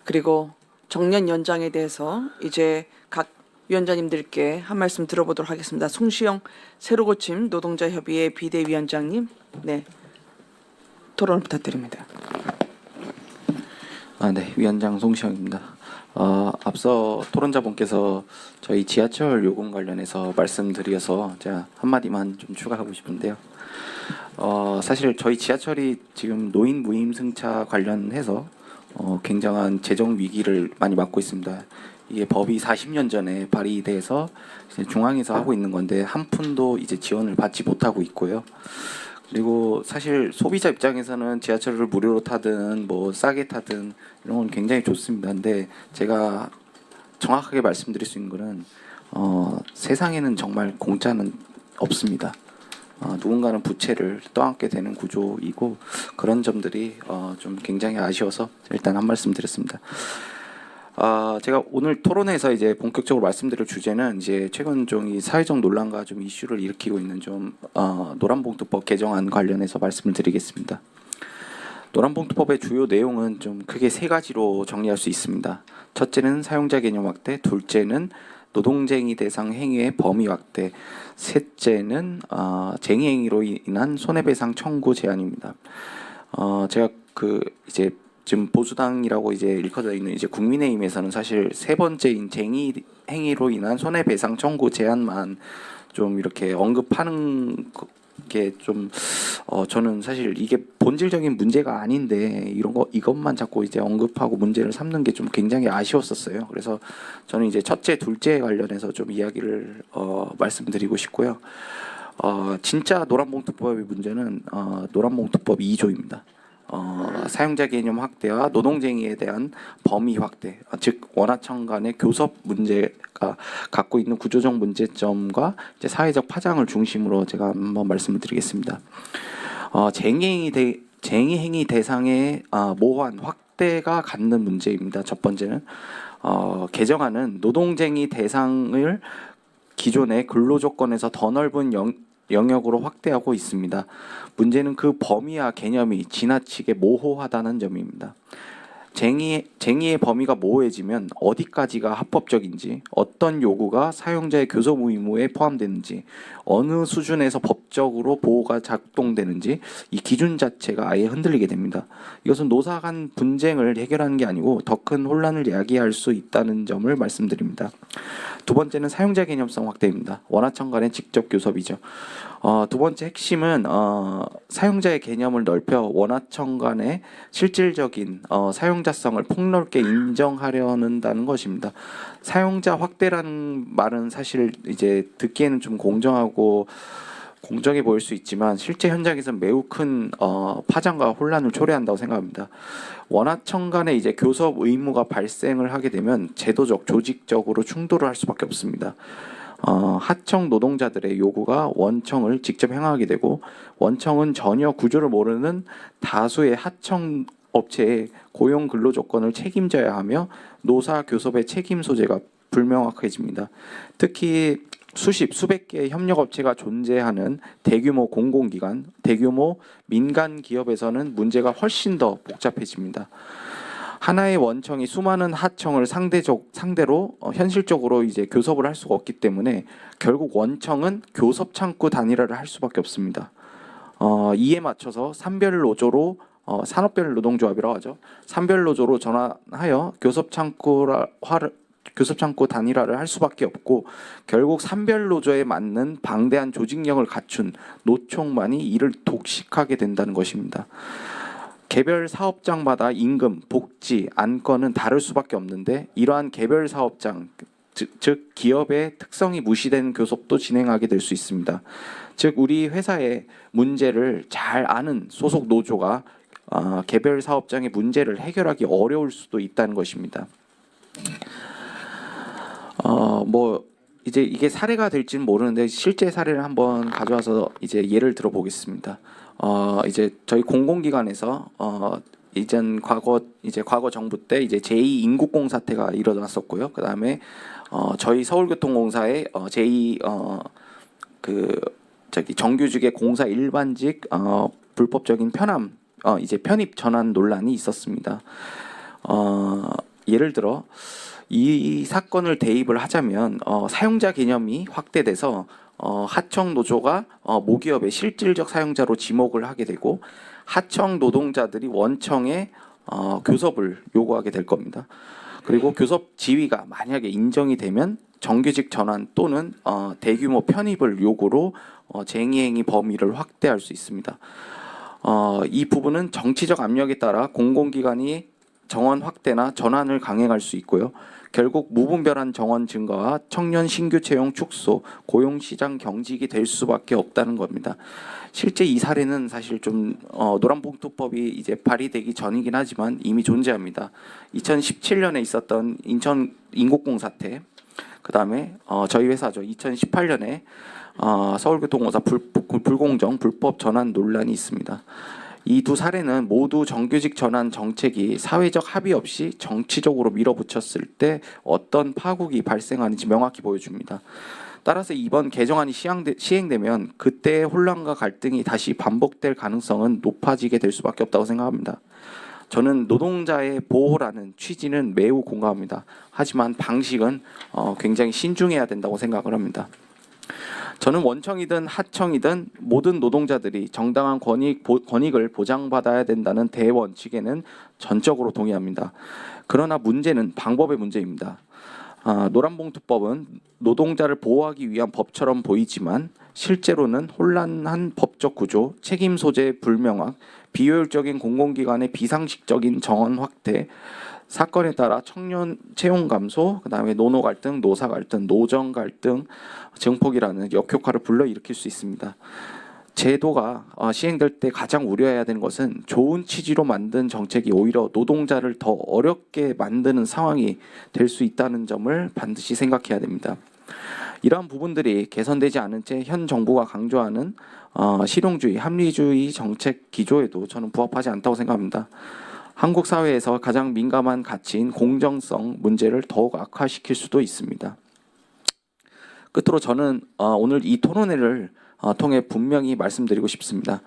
그리고 정년 연장에 대해서 이제 각 위원장님들께 한 말씀 들어보도록 하겠습니다. 송시영 새로고침 노동자협의회 비대위원장님, 네, 토론 부탁드립니다. 네, 위원장 송시영입니다. 앞서 토론자분께서 저희 지하철 요금 관련해서 말씀드려서 제가 한마디만 좀 추가하고 싶은데요. 사실 저희 지하철이 지금 노인 무임승차 관련해서 굉장한 재정 위기를 많이 맞고 있습니다. 이게 법이 40년 전에 발의돼서 이제 중앙에서 하고 있는 건데 한 푼도 이제 지원을 받지 못하고 있고요. 그리고 사실 소비자 입장에서는 지하철을 무료로 타든 뭐 싸게 타든 이런 건 굉장히 좋습니다. 근데 제가 정확하게 말씀드릴 수 있는 거는 세상에는 정말 공짜는 없습니다. 누군가는 부채를 떠안게 되는 구조이고 그런 점들이 좀 굉장히 아쉬워서 일단 한 말씀 드렸습니다. 제가 오늘 토론에서 이제 본격적으로 말씀드릴 주제는 이제 최근 좀 이 사회적 논란과 좀 이슈를 일으키고 있는 좀 노란봉투법 개정안 관련해서 말씀을 드리겠습니다. 노란봉투법의 주요 내용은 좀 크게 세 가지로 정리할 수 있습니다. 첫째는 사용자 개념 확대, 둘째는 노동쟁의 대상 행위의 범위 확대, 셋째는 쟁의 행위로 인한 손해배상 청구 제한입니다. 제가 이제 지금 보수당이라고 이제 일컬어져 있는 이제 국민의힘에서는 사실 세 번째인 쟁의 행위로 인한 손해배상 청구 제한만 좀 이렇게 언급하는 게 좀 저는 사실 이게 본질적인 문제가 아닌데 이것만 자꾸 이제 언급하고 문제를 삼는 게 좀 굉장히 아쉬웠었어요. 그래서 저는 이제 첫째, 둘째 관련해서 좀 이야기를 말씀드리고 싶고요. 진짜 노란봉투법의 문제는 노란봉투법 2조입니다. 사용자 개념 확대와 노동쟁의에 대한 범위 확대, 즉 원하청 간의 교섭 문제가 갖고 있는 구조적 문제점과 이제 쟁의 행위 대상의 모호한 확대가 갖는 문제입니다. 첫 번째는 개정안은 노동쟁의 대상을 기존의 근로조건에서 더 넓은 영역으로 확대하고 있습니다. 문제는 그 범위와 개념이 지나치게 모호하다는 점입니다. 쟁의의 범위가 모호해지면 어디까지가 합법적인지, 어떤 요구가 사용자의 교섭 의무에 포함되는지, 어느 수준에서 법적으로 보호가 작동되는지 이 기준 자체가 아예 흔들리게 됩니다. 이것은 노사 간 분쟁을 해결하는 게 아니고 더 큰 혼란을 야기할 수 있다는 점을 말씀드립니다. 두 번째는 사용자 개념성 확대입니다. 원하청 간의 직접 교섭이죠. 두 번째 핵심은 사용자의 개념을 넓혀 원하청 간의 실질적인 사용자성을 폭넓게 인정하려는다는 것입니다. 사용자 확대라는 말은 사실 이제 듣기에는 좀 공정해 보일 수 있지만 실제 현장에서는 매우 큰 파장과 혼란을 초래한다고 생각합니다. 원하청 간에 이제 교섭 의무가 발생을 하게 되면 제도적, 조직적으로 충돌을 할 수밖에 없습니다. 하청 노동자들의 요구가 원청을 직접 행하게 되고, 원청은 전혀 구조를 모르는 다수의 하청 업체의 고용 근로 조건을 책임져야 하며 노사 교섭의 책임 소재가 불명확해집니다. 특히 수백 개의 협력 업체가 존재하는 대규모 공공기관, 대규모 민간 기업에서는 문제가 훨씬 더 복잡해집니다. 하나의 원청이 수많은 하청을 상대로 현실적으로 이제 교섭을 할 수가 없기 때문에 결국 원청은 교섭 창구 단일화를 할 수밖에 없습니다. 이에 맞춰서 산별 노조로 산업별 노동조합이라고 하죠. 산별 노조로 전환하여 교섭 창구 단일화를 할 수밖에 없고, 결국 산별 노조에 맞는 방대한 조직력을 갖춘 노총만이 이를 독식하게 된다는 것입니다. 개별 사업장마다 임금, 복지, 안건은 다를 수밖에 없는데 이러한 개별 사업장, 즉 기업의 특성이 무시된 교섭도 진행하게 될 수 있습니다. 즉 우리 회사의 문제를 잘 아는 소속 노조가 개별 사업장의 문제를 해결하기 어려울 수도 있다는 것입니다. 이제 이게 사례가 될지는 모르는데 실제 사례를 한번 가져와서 이제 예를 들어보겠습니다. 이제 저희 공공기관에서 과거 정부 때 이제 제2 인국공 사태가 일어났었고요. 그다음에 저희 서울교통공사의 제2 정규직의 공사 일반직 불법적인 편입 전환 논란이 있었습니다. 예를 들어 이 사건을 대입을 하자면 사용자 개념이 확대돼서 하청 노조가 모기업의 실질적 사용자로 지목을 하게 되고, 하청 노동자들이 원청에 교섭을 요구하게 될 겁니다. 그리고 교섭 지위가 만약에 인정이 되면 정규직 전환 또는 대규모 편입을 요구로 쟁의행위 범위를 확대할 수 있습니다. 이 부분은 정치적 압력에 따라 공공기관이 정원 확대나 전환을 강행할 수 있고요. 결국 무분별한 정원 증가와 청년 신규 채용 축소, 고용시장 경직이 될 수밖에 없다는 겁니다. 실제 이 사례는 사실 좀 노란봉투법이 이제 발의되기 전이긴 하지만 이미 존재합니다. 2017년에 있었던 인천 인국공 사태, 그다음에 저희 회사죠. 2018년에 서울교통공사 불공정 불법 전환 논란이 있습니다. 이 두 사례는 모두 정규직 전환 정책이 사회적 합의 없이 정치적으로 밀어붙였을 때 어떤 파국이 발생하는지 명확히 보여줍니다. 따라서 이번 개정안이 시행되면 그때의 혼란과 갈등이 다시 반복될 가능성은 높아지게 될 수밖에 없다고 생각합니다. 저는 노동자의 보호라는 취지는 매우 공감합니다. 하지만 방식은 굉장히 신중해야 된다고 생각을 합니다. 저는 원청이든 하청이든 모든 노동자들이 정당한 권익을 보장받아야 된다는 대원칙에는 전적으로 동의합니다. 그러나 문제는 방법의 문제입니다. 노란봉투법은 노동자를 보호하기 위한 법처럼 보이지만 실제로는 혼란한 법적 구조, 책임 소재 불명확, 비효율적인 공공기관의 비상식적인 정원 확대, 사건에 따라 청년 채용 감소, 그다음에 노노 갈등, 노사 갈등, 노정 갈등, 증폭이라는 역효과를 불러일으킬 수 있습니다. 제도가 시행될 때 가장 우려해야 되는 것은 좋은 취지로 만든 정책이 오히려 노동자를 더 어렵게 만드는 상황이 될 수 있다는 점을 반드시 생각해야 됩니다. 이러한 부분들이 개선되지 않은 채 현 정부가 강조하는 실용주의, 합리주의 정책 기조에도 저는 부합하지 않다고 생각합니다. 한국 사회에서 가장 민감한 가치인 공정성 문제를 더욱 악화시킬 수도 있습니다. 끝으로 저는 오늘 이 토론회를 통해 분명히 말씀드리고 싶습니다.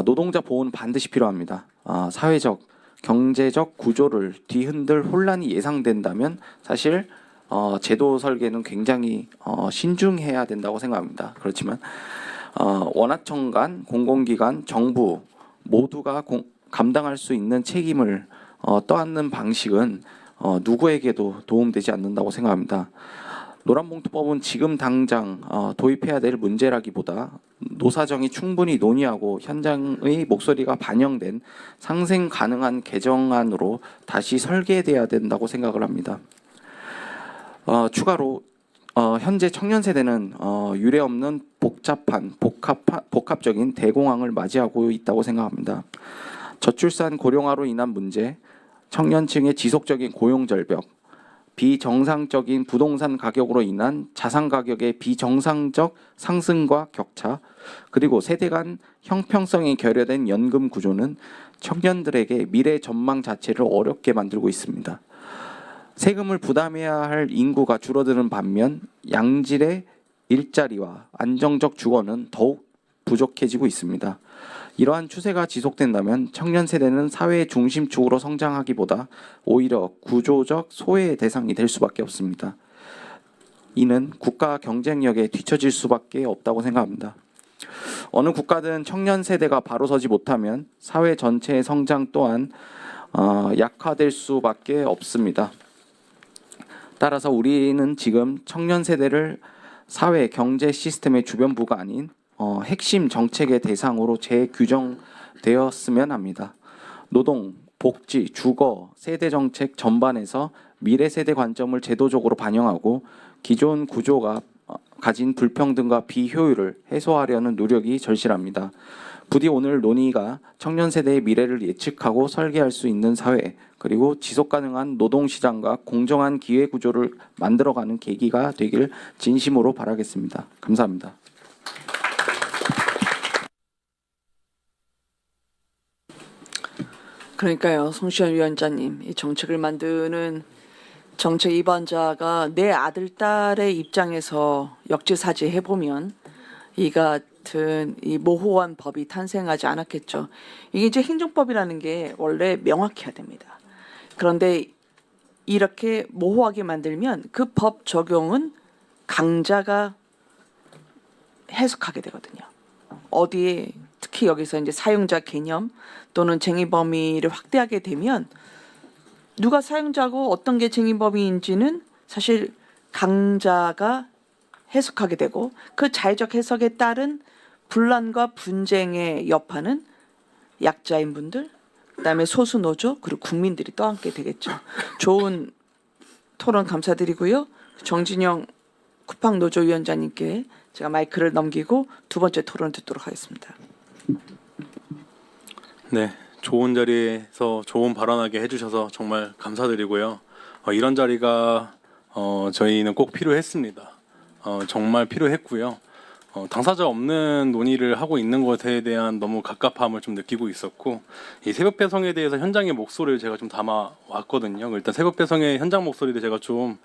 노동자 보호는 반드시 필요합니다. 사회적, 경제적 구조를 뒤흔들 혼란이 예상된다면 사실 제도 설계는 굉장히 신중해야 된다고 생각합니다. 그렇지만 원하청 간, 공공기관, 정부 모두가 감당할 수 있는 책임을 떠안는 방식은 누구에게도 도움되지 않는다고 생각합니다. 노란봉투법은 지금 당장 도입해야 될 문제라기보다 노사정이 충분히 논의하고 현장의 목소리가 반영된 상생 가능한 개정안으로 다시 설계돼야 된다고 생각을 합니다. 추가로 현재 청년 세대는 유례없는 복잡한 복합적인 대공황을 맞이하고 있다고 생각합니다. 저출산 고령화로 인한 문제, 청년층의 지속적인 고용 절벽, 비정상적인 부동산 가격으로 인한 자산 가격의 비정상적 상승과 격차, 그리고 세대 간 형평성이 결여된 연금 구조는 청년들에게 미래 전망 자체를 어렵게 만들고 있습니다. 세금을 부담해야 할 인구가 줄어드는 반면 양질의 일자리와 안정적 주거는 더욱 부족해지고 있습니다. 이러한 추세가 지속된다면 청년 세대는 사회의 중심축으로 성장하기보다 오히려 구조적 소외의 대상이 될 수밖에 없습니다. 이는 국가 경쟁력에 뒤처질 수밖에 없다고 생각합니다. 어느 국가든 청년 세대가 바로 서지 못하면 사회 전체의 성장 또한 약화될 수밖에 없습니다. 따라서 우리는 지금 청년 세대를 사회 경제 시스템의 주변부가 아닌 핵심 정책의 대상으로 재규정되었으면 합니다. 노동, 복지, 주거, 세대 정책 전반에서 미래 세대 관점을 제도적으로 반영하고 기존 구조가 가진 불평등과 비효율을 해소하려는 노력이 절실합니다. 부디 오늘 논의가 청년 세대의 미래를 예측하고 설계할 수 있는 사회, 그리고 지속가능한 노동시장과 공정한 기회 구조를 만들어가는 계기가 되길 진심으로 바라겠습니다. 감사합니다. 그러니까요, 송시현 위원장님, 이 정책을 만드는 정책 입안자가 내 아들, 딸의 입장에서 역지사지 해보면 이 같은 이 모호한 법이 탄생하지 않았겠죠. 이게 이제 행정법이라는 게 원래 명확해야 됩니다. 그런데 이렇게 모호하게 만들면 그 법 적용은 강자가 해석하게 되거든요. 어디에 특히 여기서 이제 사용자 개념 또는 쟁의 범위를 확대하게 되면 누가 사용자고 어떤 게 쟁의 범위인지는 사실 강자가 해석하게 되고 그 자의적 해석에 따른 분란과 분쟁의 여파는 약자인 분들, 그다음에 소수 노조 그리고 국민들이 떠안게 되겠죠. 좋은 토론 감사드리고요. 정진영 쿠팡 노조 위원장님께 제가 마이크를 넘기고 두 번째 토론 듣도록 하겠습니다. 네, 좋은 자리에서 좋은 발언하게 해주셔서 정말 감사드리고요. 이런 자리가 저희는 꼭 필요했습니다. 정말 필요했고요. 당사자 없는 논의를 하고 있는 것에 대한 너무 갑갑함을 좀 느끼고 있었고, 이 새벽 배송에 대해서 현장의 목소리를 제가 좀 담아 왔거든요. 일단 새벽 배송의 현장 목소리를 제가 좀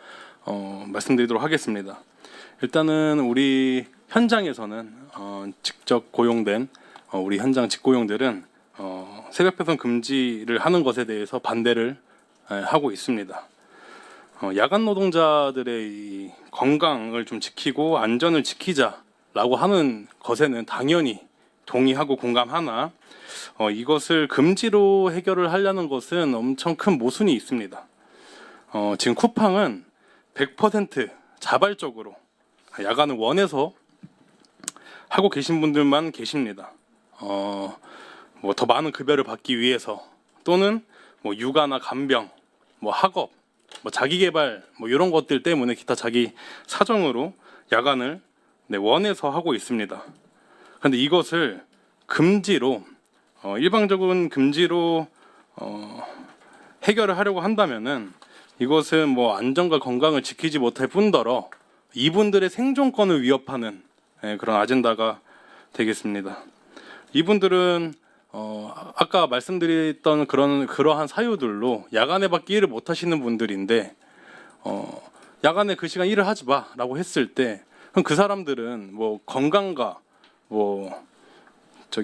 말씀드리도록 하겠습니다. 일단은 우리 현장에서는 직접 고용된 우리 현장 직고용들은 새벽 배송 금지를 하는 것에 대해서 반대를 하고 있습니다. 야간 노동자들의 이 건강을 좀 지키고 안전을 지키자라고 하는 것에는 당연히 동의하고 공감하나 이것을 금지로 해결을 하려는 것은 엄청 큰 모순이 있습니다. 지금 쿠팡은 100% 자발적으로 야간을 원해서 하고 계신 분들만 계십니다. 뭐 더 많은 급여를 받기 위해서 또는 뭐 육아나 간병, 뭐 학업, 뭐 자기개발 뭐 이런 것들 때문에 기타 자기 사정으로 야간을 원해서 하고 있습니다. 그런데 이것을 금지로 일방적인 금지로 해결을 하려고 한다면은 이것은 뭐 안전과 건강을 지키지 못할 뿐더러 이분들의 생존권을 위협하는 그런 아젠다가 되겠습니다. 이분들은 아까 말씀드렸던 그러한 사유들로 야간에밖에 일을 못 하시는 분들인데 야간에 그 시간 일을 하지 마라고 했을 때 그럼 그 사람들은 뭐 건강과 뭐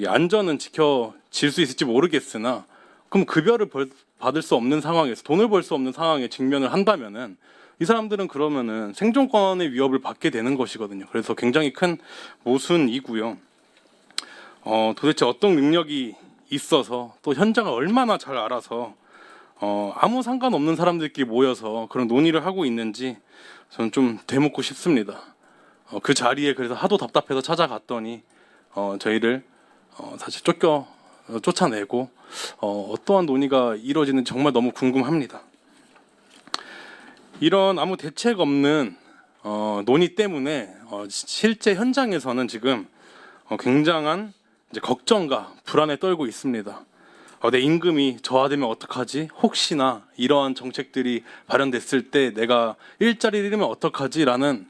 안전은 지켜질 수 있을지 모르겠으나 그럼 급여를 받을 수 없는 상황에서 돈을 벌 수 없는 상황에 직면을 한다면은 이 사람들은 그러면은 생존권의 위협을 받게 되는 것이거든요. 그래서 굉장히 큰 모순이고요. 도대체 어떤 능력이 있어서 또 현장을 얼마나 잘 알아서 아무 상관없는 사람들끼리 모여서 그런 논의를 하고 있는지 저는 좀 되묻고 싶습니다. 그 자리에 그래서 하도 답답해서 찾아갔더니 저희를 사실 쫓아내고 어떠한 논의가 이루어지는지 정말 너무 궁금합니다. 이런 아무 대책 없는 논의 때문에 실제 현장에서는 지금 굉장한 이제 걱정과 불안에 떨고 있습니다. 내 임금이 저하되면 어떡하지? 혹시나 이러한 정책들이 발현됐을 때 내가 일자리를 잃으면 어떡하지?라는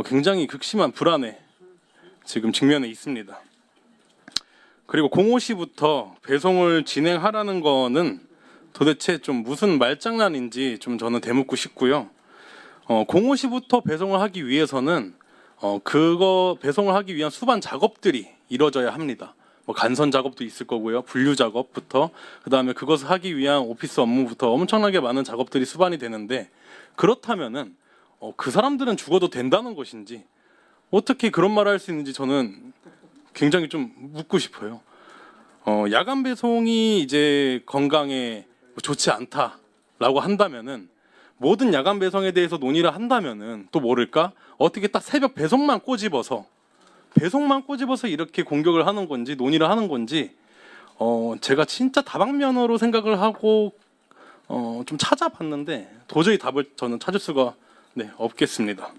굉장히 극심한 불안에 지금 직면해 있습니다. 그리고 05시부터 배송을 진행하라는 거는 도대체 좀 무슨 말장난인지 좀 저는 되묻고 싶고요. 05시부터 배송을 하기 위해서는 그거 배송을 하기 위한 수반 작업들이 이루어져야 합니다. 뭐 간선 작업도 있을 거고요. 분류 작업부터 그다음에 그것을 하기 위한 오피스 업무부터 엄청나게 많은 작업들이 수반이 되는데 그렇다면은 그 사람들은 죽어도 된다는 것인지 어떻게 그런 말을 할 수 있는지 저는 굉장히 좀 묻고 싶어요. 야간 배송이 이제 건강에 좋지 않다라고 한다면은 모든 야간 배송에 대해서 논의를 한다면은 또 모를까 어떻게 딱 새벽 배송만 꼬집어서 이렇게 공격을 하는 건지 논의를 하는 건지 제가 진짜 다방면으로 생각을 하고 좀 찾아봤는데 도저히 답을 저는 찾을 수가 없겠습니다.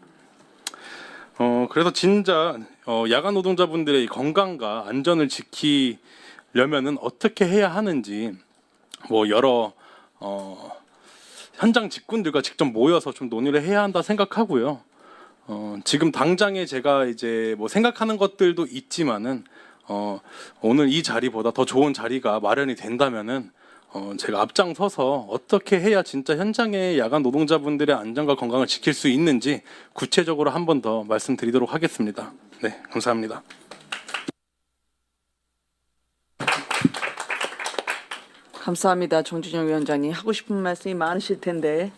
그래서 진짜 야간 노동자분들의 건강과 안전을 지키려면은 어떻게 해야 하는지 뭐 여러 현장 직군들과 직접 모여서 좀 논의를 해야 한다 생각하고요. 지금 당장에 제가 이제 뭐 생각하는 것들도 있지만은 오늘 이 자리보다 더 좋은 자리가 마련이 된다면은 제가 앞장서서 어떻게 해야 진짜 현장의 야간 노동자분들의 안전과 건강을 지킬 수 있는지 구체적으로 한 번 더 말씀드리도록 하겠습니다. 네, 감사합니다. 감사합니다. 정준영 위원장님 하고 싶은 말씀이 많으실 텐데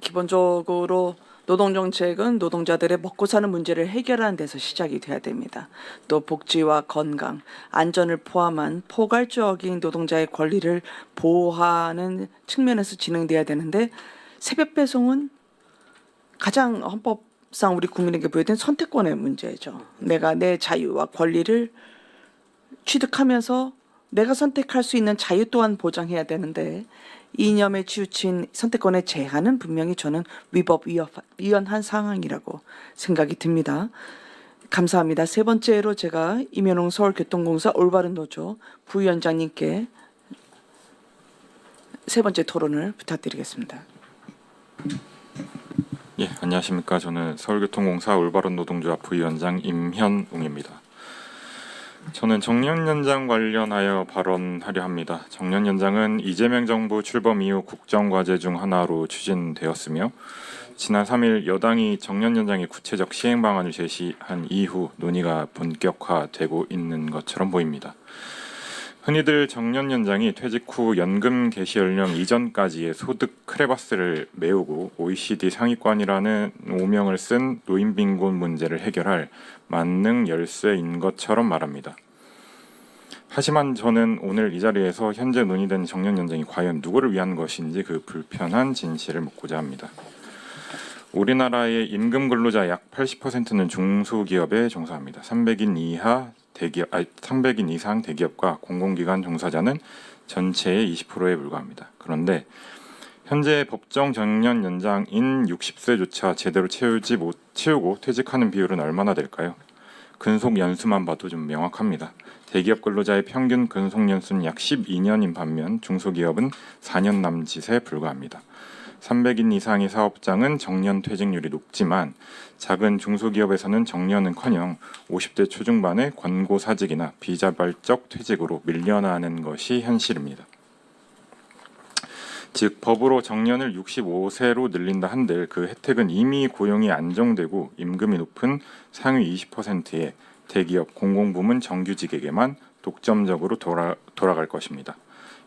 기본적으로 노동정책은 노동자들의 먹고 사는 문제를 해결하는 데서 시작이 돼야 됩니다. 또 복지와 건강, 안전을 포함한 포괄적인 노동자의 권리를 보호하는 측면에서 진행돼야 되는데 새벽 배송은 가장 헌법상 우리 국민에게 부여된 선택권의 문제죠. 내가 내 자유와 권리를 취득하면서 내가 선택할 수 있는 자유 또한 보장해야 되는데 이념에 치우친 선택권의 제한은 분명히 저는 위헌한 상황이라고 생각이 듭니다. 감사합니다. 세 번째로 제가 임현웅 서울교통공사 올바른 노조 부위원장님께 세 번째 토론을 부탁드리겠습니다. 예, 안녕하십니까. 저는 서울교통공사 올바른 노동조합 부위원장 임현웅입니다. 저는 정년연장 관련하여 발언하려 합니다. 정년연장은 이재명 정부 출범 이후 국정과제 중 하나로 추진되었으며 지난 3일 여당이 정년연장의 구체적 시행 방안을 제시한 이후 논의가 본격화되고 있는 것처럼 보입니다. 흔히들 정년연장이 퇴직 후 연금 개시 연령 이전까지의 소득 크레바스를 메우고 OECD 상위권이라는 오명을 쓴 노인빈곤 문제를 해결할 만능 열쇠인 것처럼 말합니다. 하지만 저는 오늘 이 자리에서 현재 논의된 정년연장이 과연 누구를 위한 것인지 그 불편한 진실을 묻고자 합니다. 우리나라의 임금 근로자 약 80%는 중소기업에 종사합니다. 300인 이상 대기업과 공공기관 종사자는 전체의 20%에 불과합니다. 그런데 현재 법정 정년 연장인 60세조차 제대로 채우고 퇴직하는 비율은 얼마나 될까요? 근속 연수만 봐도 좀 명확합니다. 대기업 근로자의 평균 근속 연수는 약 12년인 반면 중소기업은 4년 남짓에 불과합니다. 300인 이상의 사업장은 정년 퇴직률이 높지만 작은 중소기업에서는 정년은커녕 50대 초중반의 권고사직이나 비자발적 퇴직으로 밀려나는 것이 현실입니다. 즉 법으로 정년을 65세로 늘린다 한들 그 혜택은 이미 고용이 안정되고 임금이 높은 상위 20%의 대기업 공공부문 정규직에게만 독점적으로 돌아갈 것입니다.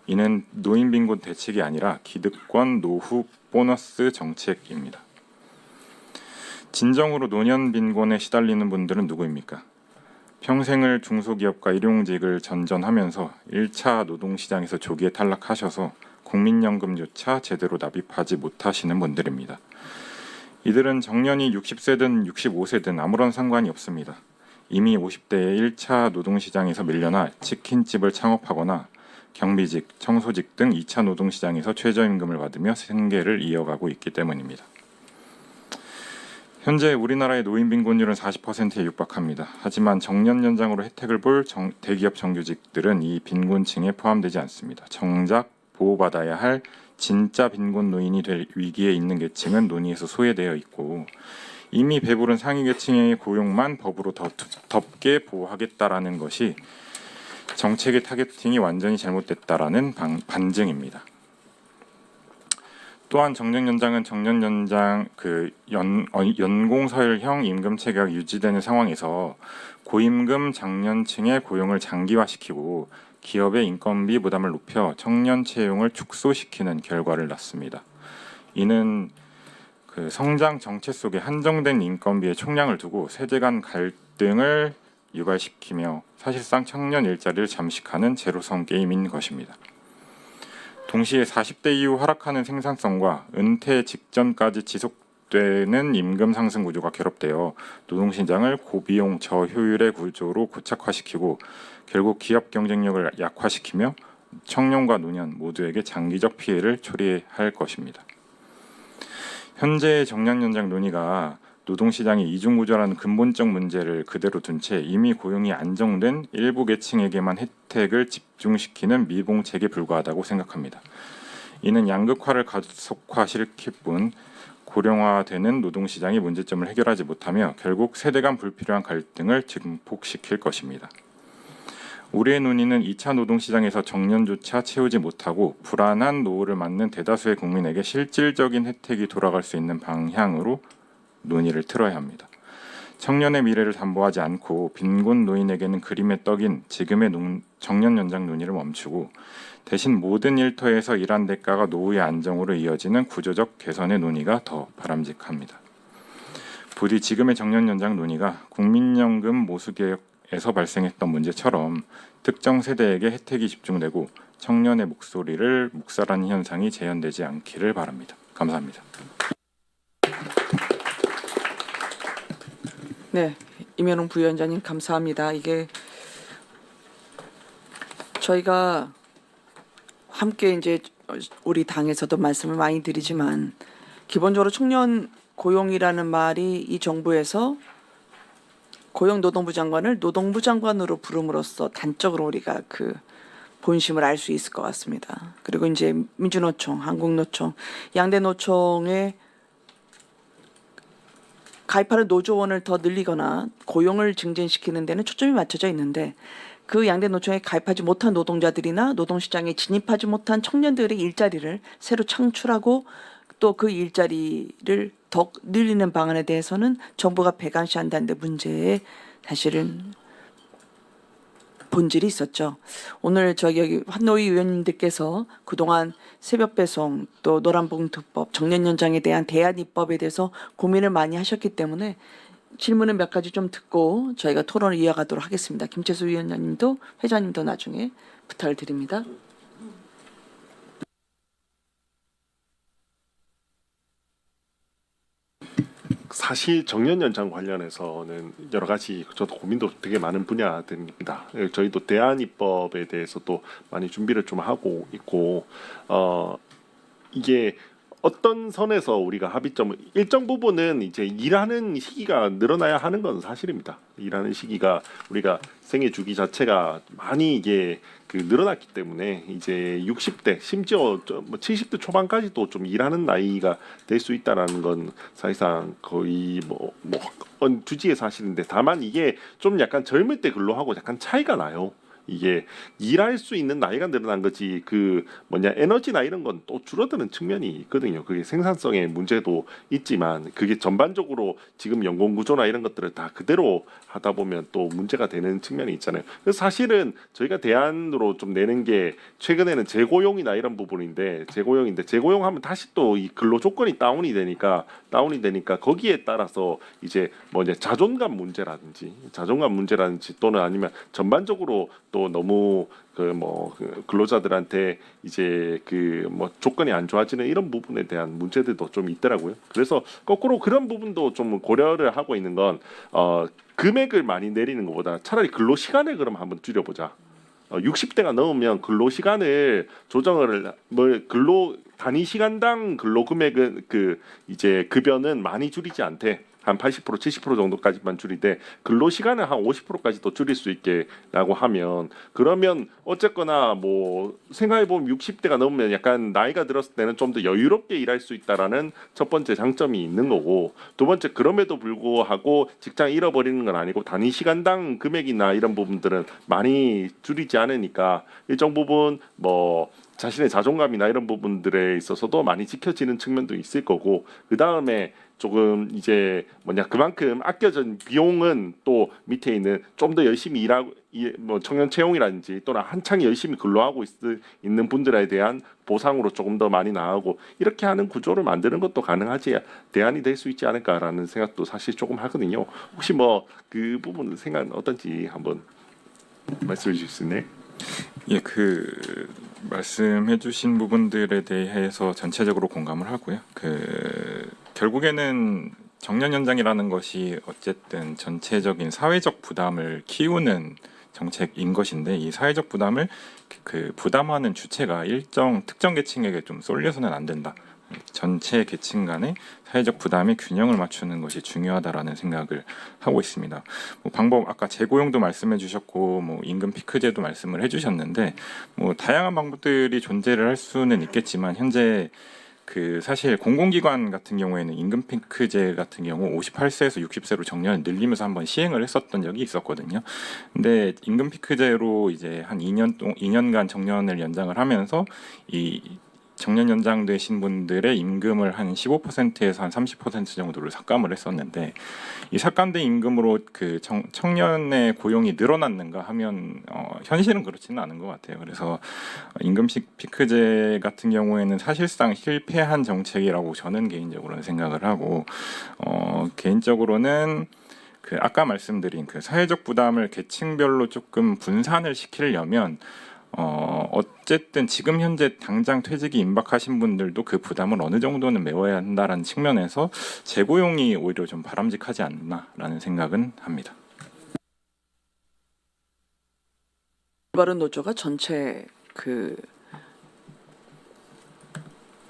이는 노인 빈곤 대책이 아니라 기득권 노후 보너스 정책입니다. 진정으로 노년 빈곤에 시달리는 분들은 누구입니까? 평생을 중소기업과 일용직을 전전하면서 1차 노동시장에서 조기에 탈락하셔서 국민연금조차 제대로 납입하지 못하시는 분들입니다. 이들은 정년이 60세든 65세든 아무런 상관이 없습니다. 이미 50대의 1차 노동시장에서 밀려나 치킨집을 창업하거나 경비직, 청소직 등 2차 노동시장에서 최저임금을 받으며 생계를 이어가고 있기 때문입니다. 현재 우리나라의 노인 빈곤율은 40%에 육박합니다. 하지만 정년 연장으로 혜택을 볼 대기업 정규직들은 이 빈곤층에 포함되지 않습니다. 정작 보호받아야 할 진짜 빈곤 노인이 될 위기에 있는 계층은 논의에서 소외되어 있고 이미 배부른 상위 계층의 고용만 법으로 더 덥게 보호하겠다라는 것이 정책의 타겟팅이 완전히 잘못됐다라는 반증입니다. 또한 정년 연장은 정년 연장 연공서열형 임금 체계가 유지되는 상황에서 고임금 장년층의 고용을 장기화시키고 기업의 인건비 부담을 높여 청년 채용을 축소시키는 결과를 낳습니다. 이는 성장 정체 속에 한정된 인건비의 총량을 두고 세대 간 갈등을 유발시키며 사실상 청년 일자리를 잠식하는 제로섬 게임인 것입니다. 동시에 40대 이후 하락하는 생산성과 은퇴 직전까지 지속되는 임금 상승 구조가 결합되어 노동시장을 고비용 저효율의 구조로 고착화시키고 결국 기업 경쟁력을 약화시키며 청년과 노년 모두에게 장기적 피해를 초래할 것입니다. 현재의 정년 연장 논의가 노동시장의 이중구조라는 근본적 문제를 그대로 둔 채 이미 고용이 안정된 일부 계층에게만 혜택을 집중시키는 미봉책에 불과하다고 생각합니다. 이는 양극화를 가속화시킬 뿐 고령화되는 노동시장의 문제점을 해결하지 못하며 결국 세대 간 불필요한 갈등을 증폭시킬 것입니다. 우리의 논의는 2차 노동시장에서 정년조차 채우지 못하고 불안한 노후를 맞는 대다수의 국민에게 실질적인 혜택이 돌아갈 수 있는 방향으로 논의를 틀어야 합니다. 청년의 미래를 담보하지 않고 빈곤 노인에게는 그림의 떡인 지금의 정년 연장 논의를 멈추고 대신 모든 일터에서 일한 대가가 노후의 안정으로 이어지는 구조적 개선의 논의가 더 바람직합니다. 부디 지금의 정년 연장 논의가 국민연금 모수개혁에서 발생했던 문제처럼 특정 세대에게 혜택이 집중되고 청년의 목소리를 묵살하는 현상이 재현되지 않기를 바랍니다. 감사합니다. 네, 임현웅 부위원장님 감사합니다. 이게 저희가 함께 이제 우리 당에서도 말씀을 많이 드리지만 기본적으로 청년 고용이라는 말이 이 정부에서 고용노동부 장관을 노동부 장관으로 부름으로써 단적으로 우리가 그 본심을 알 수 있을 것 같습니다. 그리고 이제 민주노총, 한국노총, 양대 노총의 가입하는 노조원을 더 늘리거나 고용을 증진시키는 데는 초점이 맞춰져 있는데 그 양대 노총에 가입하지 못한 노동자들이나 노동시장에 진입하지 못한 청년들의 일자리를 새로 창출하고 또 그 일자리를 더 늘리는 방안에 대해서는 정부가 배관시한다는 데 문제에 사실은 본질이 있었죠. 오늘 저기 여기 환노위 의원님들께서 그동안 새벽 배송 또 노란봉투법 정년 연장에 대한 대안 입법에 대해서 고민을 많이 하셨기 때문에 질문을 몇 가지 좀 듣고 저희가 토론을 이어가도록 하겠습니다. 김채수 위원장님도 회장님도 나중에 부탁을 드립니다. 사실 정년 연장 관련해서는 여러 가지 저도 고민도 되게 많은 분야들입니다. 저희도 대안 입법에 대해서 또 많이 준비를 좀 하고 있고 이게 어떤 선에서 우리가 합의점을 일정 부분은 이제 일하는 시기가 늘어나야 하는 건 사실입니다. 일하는 시기가 우리가 생애 주기 자체가 많이 이게 늘어났기 때문에 이제 60대 심지어 뭐 70대 초반까지도 좀 일하는 나이가 될 수 있다라는 건 사실상 거의 뭐 주지의 사실인데, 다만 이게 좀 약간 젊을 때 근로하고 약간 차이가 나요. 이게 일할 수 있는 나이가 늘어난 거지 에너지나 이런 건 또 줄어드는 측면이 있거든요. 그게 생산성의 문제도 있지만 그게 전반적으로 지금 연공 구조나 이런 것들을 다 그대로 하다 보면 또 문제가 되는 측면이 있잖아요. 그래서 사실은 저희가 대안으로 좀 내는 게 최근에는 재고용이나 이런 부분인데, 재고용하면 다시 또 이 근로 조건이 다운이 되니까 거기에 따라서 이제 자존감 문제라든지 또는 아니면 전반적으로 또 너무 근로자들한테 이제 조건이 안 좋아지는 이런 부분에 대한 문제들도 좀 있더라고요. 그래서 거꾸로 그런 부분도 좀 고려를 하고 있는 건 금액을 많이 내리는 것보다 차라리 근로 시간을 그럼 한번 줄여보자. 60대가 넘으면 근로 시간을 조정을 근로 단위 시간당 근로 금액은 이제 급여는 많이 줄이지 않대. 한 80% 70% 정도까지만 줄이되 근로 시간을 한 50%까지 더 줄일 수 있게라고 하면, 그러면 어쨌거나 생각해 보면 60대가 넘으면 약간 나이가 들었을 때는 좀 더 여유롭게 일할 수 있다라는 첫 번째 장점이 있는 거고, 두 번째 그럼에도 불구하고 직장 잃어버리는 건 아니고 단위 시간당 금액이나 이런 부분들은 많이 줄이지 않으니까 일정 부분 자신의 자존감이나 이런 부분들에 있어서도 많이 지켜지는 측면도 있을 거고, 그 다음에 조금 이제 그만큼 아껴진 비용은 또 밑에 있는 좀 더 열심히 일하고 청년 채용이라든지 또는 한창 열심히 근로하고 있는 분들에 대한 보상으로 조금 더 많이 나가고, 이렇게 하는 구조를 만드는 것도 가능하지 대안이 될 수 있지 않을까라는 생각도 사실 조금 하거든요. 혹시 그 부분 생각은 어떤지 한번 말씀해 주실 수 있나요? 예, 말씀해주신 부분들에 대해서 전체적으로 공감을 하고요. 결국에는 정년 연장이라는 것이 어쨌든 전체적인 사회적 부담을 키우는 정책인 것인데, 이 사회적 부담을 부담하는 주체가 일정 특정 계층에게 좀 쏠려서는 안 된다. 전체 계층 간의 사회적 부담의 균형을 맞추는 것이 중요하다라는 생각을 하고 있습니다. 방법 아까 재고용도 말씀해 주셨고 임금 피크제도 말씀을 해주셨는데 다양한 방법들이 존재를 할 수는 있겠지만, 현재 사실 공공기관 같은 경우에는 임금 피크제 같은 경우 58세에서 60세로 정년을 늘리면서 한번 시행을 했었던 적이 있었거든요. 근데 임금 피크제로 이제 한 2년간 정년을 연장을 하면서 이 정년 연장되신 분들의 임금을 한 15%에서 한 30% 정도를 삭감을 했었는데, 이 삭감된 임금으로 청년의 고용이 늘어났는가 하면 현실은 그렇지는 않은 것 같아요. 그래서 임금 피크제 같은 경우에는 사실상 실패한 정책이라고 저는 개인적으로는 생각을 하고, 개인적으로는 아까 말씀드린 사회적 부담을 계층별로 조금 분산을 시키려면 어쨌든 지금 현재 당장 퇴직이 임박하신 분들도 그 부담을 어느 정도는 메워야 한다라는 측면에서 재고용이 오히려 좀 바람직하지 않나라는 생각은 합니다. 올바른 노조가 전체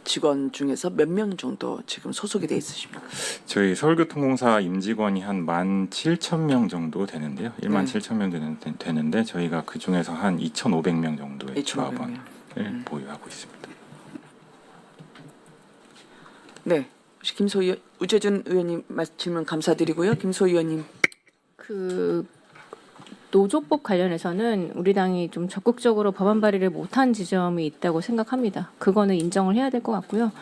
직원 중에서 몇 명 정도 지금 소속이 돼 있으십니까? 저희 서울교통공사 임직원이 한 17,000명 정도 되는데요. 17,000명 되는데 저희가 그 중에서 한 2,500명 정도의 조합원을 보유하고 있습니다. 네, 혹시 우재준 의원님 질문 감사드리고요. 김소 의원님. 노조법 관련해서는 우리 당이 좀 적극적으로 법안 발의를 못한 지점이 있다고 생각합니다. 그거는 인정을 해야 될 것 같고요.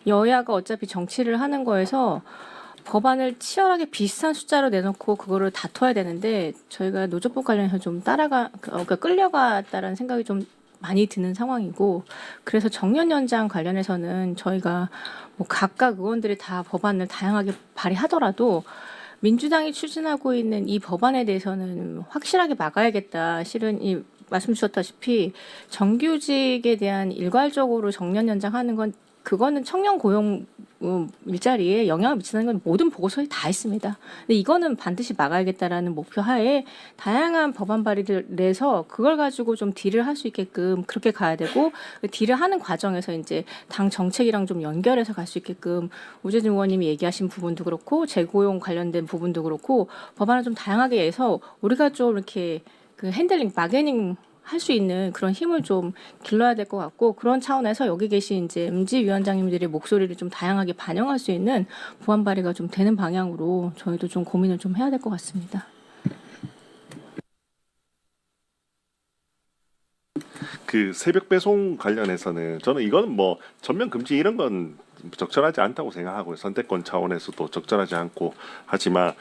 여야가 어차피 정치를 하는 거에서 법안을 치열하게 비슷한 숫자로 내놓고 그거를 다퉈야 되는데, 저희가 노조법 관련해서 좀 그러니까 끌려갔다라는 생각이 좀 많이 드는 상황이고, 그래서 정년 연장 관련해서는 저희가 각각 의원들이 다 법안을 다양하게 발의하더라도 민주당이 추진하고 있는 이 법안에 대해서는 확실하게 막아야겠다. 실은 말씀 주셨다시피 정규직에 대한 일괄적으로 정년 연장하는 건 그거는 청년 고용 일자리에 영향을 미치는 건 모든 보고서에 다 있습니다. 근데 이거는 반드시 막아야겠다라는 목표 하에 다양한 법안 발의를 내서 그걸 가지고 좀 딜을 할 수 있게끔 그렇게 가야 되고, 그 딜을 하는 과정에서 이제 당 정책이랑 좀 연결해서 갈 수 있게끔 우재준 의원님이 얘기하신 부분도 그렇고 재고용 관련된 부분도 그렇고 법안을 좀 다양하게 해서 우리가 좀 이렇게 그 핸들링, 바게닝 할 수 있는 그런 힘을 좀 길러야 될 것 같고, 그런 차원에서 여기 계신 이제 MG 위원장님들의 목소리를 좀 다양하게 반영할 수 있는 보안 발의가 좀 되는 방향으로 저희도 좀 고민을 좀 해야 될 것 같습니다. 그 새벽 배송 관련해서는 저는 이거는 뭐 전면 금지 이런 건 적절하지 않다고 생각하고요. 선택권 차원에서도 적절하지 않고, 하지만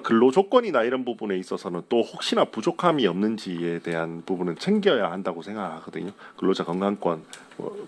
근로 조건이나 이런 부분에 있어서는 또 혹시나 부족함이 없는지에 대한 부분은 챙겨야 한다고 생각하거든요. 근로자 건강권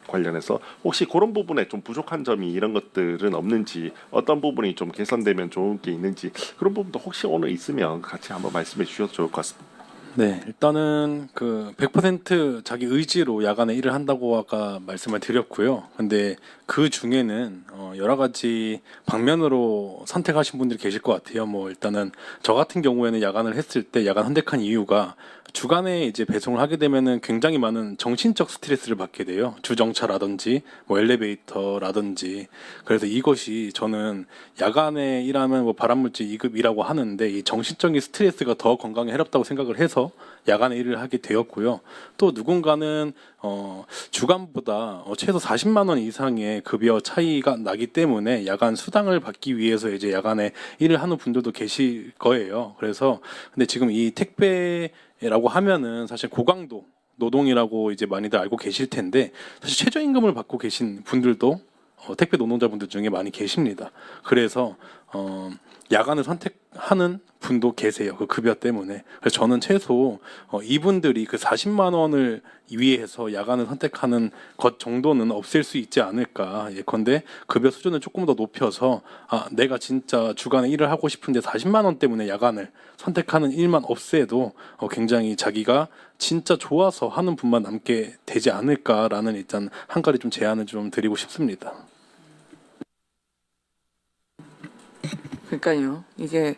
관련해서 혹시 그런 부분에 좀 부족한 점이 이런 것들은 없는지, 어떤 부분이 좀 개선되면 좋은 게 있는지, 그런 부분도 혹시 오늘 있으면 같이 한번 말씀해 주셔도 좋을 것 같습니다. 네, 일단은 그 100% 자기 의지로 야간에 일을 한다고 아까 말씀을 드렸고요. 근데 그 중에는 여러 가지 방면으로 선택하신 분들이 계실 것 같아요. 뭐 일단은 저 같은 경우에는 야간을 했을 때 야간 선택한 이유가 주간에 이제 배송을 하게 되면은 굉장히 많은 정신적 스트레스를 받게 돼요. 주정차라든지 뭐 엘리베이터라든지. 그래서 이것이 저는 야간에 일하면 뭐 발암물질 2급이라고 하는데 이 정신적인 스트레스가 더 건강에 해롭다고 생각을 해서 야간에 일을 하게 되었고요. 또 누군가는 주간보다 최소 40만 원 이상의 급여 차이가 나기 때문에 야간 수당을 받기 위해서 이제 야간에 일을 하는 분들도 계실 거예요. 그래서 근데 지금 이 택배라고 하면은 사실 고강도 노동이라고 이제 많이들 알고 계실 텐데, 사실 최저임금을 받고 계신 분들도 택배 노동자분들 중에 많이 계십니다. 그래서 야간을 선택하는 분도 계세요. 그 급여 때문에. 그래서 저는 최소 이분들이 그 40만 원을 위해서 야간을 선택하는 것 정도는 없앨 수 있지 않을까. 예컨대 급여 수준을 조금 더 높여서 내가 진짜 주간에 일을 하고 싶은데 40만 원 때문에 야간을 선택하는 일만 없애도 굉장히 자기가 진짜 좋아서 하는 분만 남게 되지 않을까라는 일단 한 가지 좀 제안을 좀 드리고 싶습니다. 그러니까요. 이게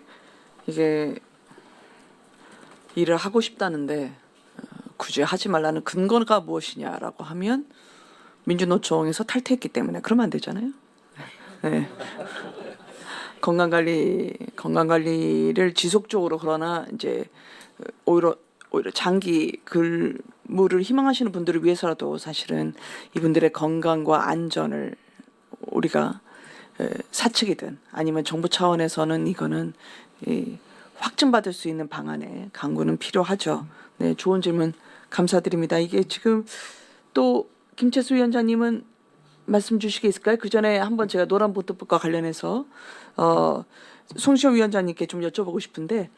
일을 하고 싶다는데 굳이 하지 말라는 근거가 무엇이냐라고 하면 민주노총에서 탈퇴했기 때문에 그러면 안 되잖아요. 네. 건강관리를 지속적으로, 그러나 이제 오히려 장기 근무를 희망하시는 분들을 위해서라도 사실은 이분들의 건강과 안전을 우리가 사측이든 아니면 정부 차원에서는 이거는 확증받을 수 있는 방안에 강구는 필요하죠. 네, 좋은 질문 감사드립니다. 이게 지금 또 김채수 위원장님은 말씀 주실 게 있을까요? 그 전에 한번 제가 노란봉투법과 관련해서 송시호 위원장님께 좀 여쭤보고 싶은데,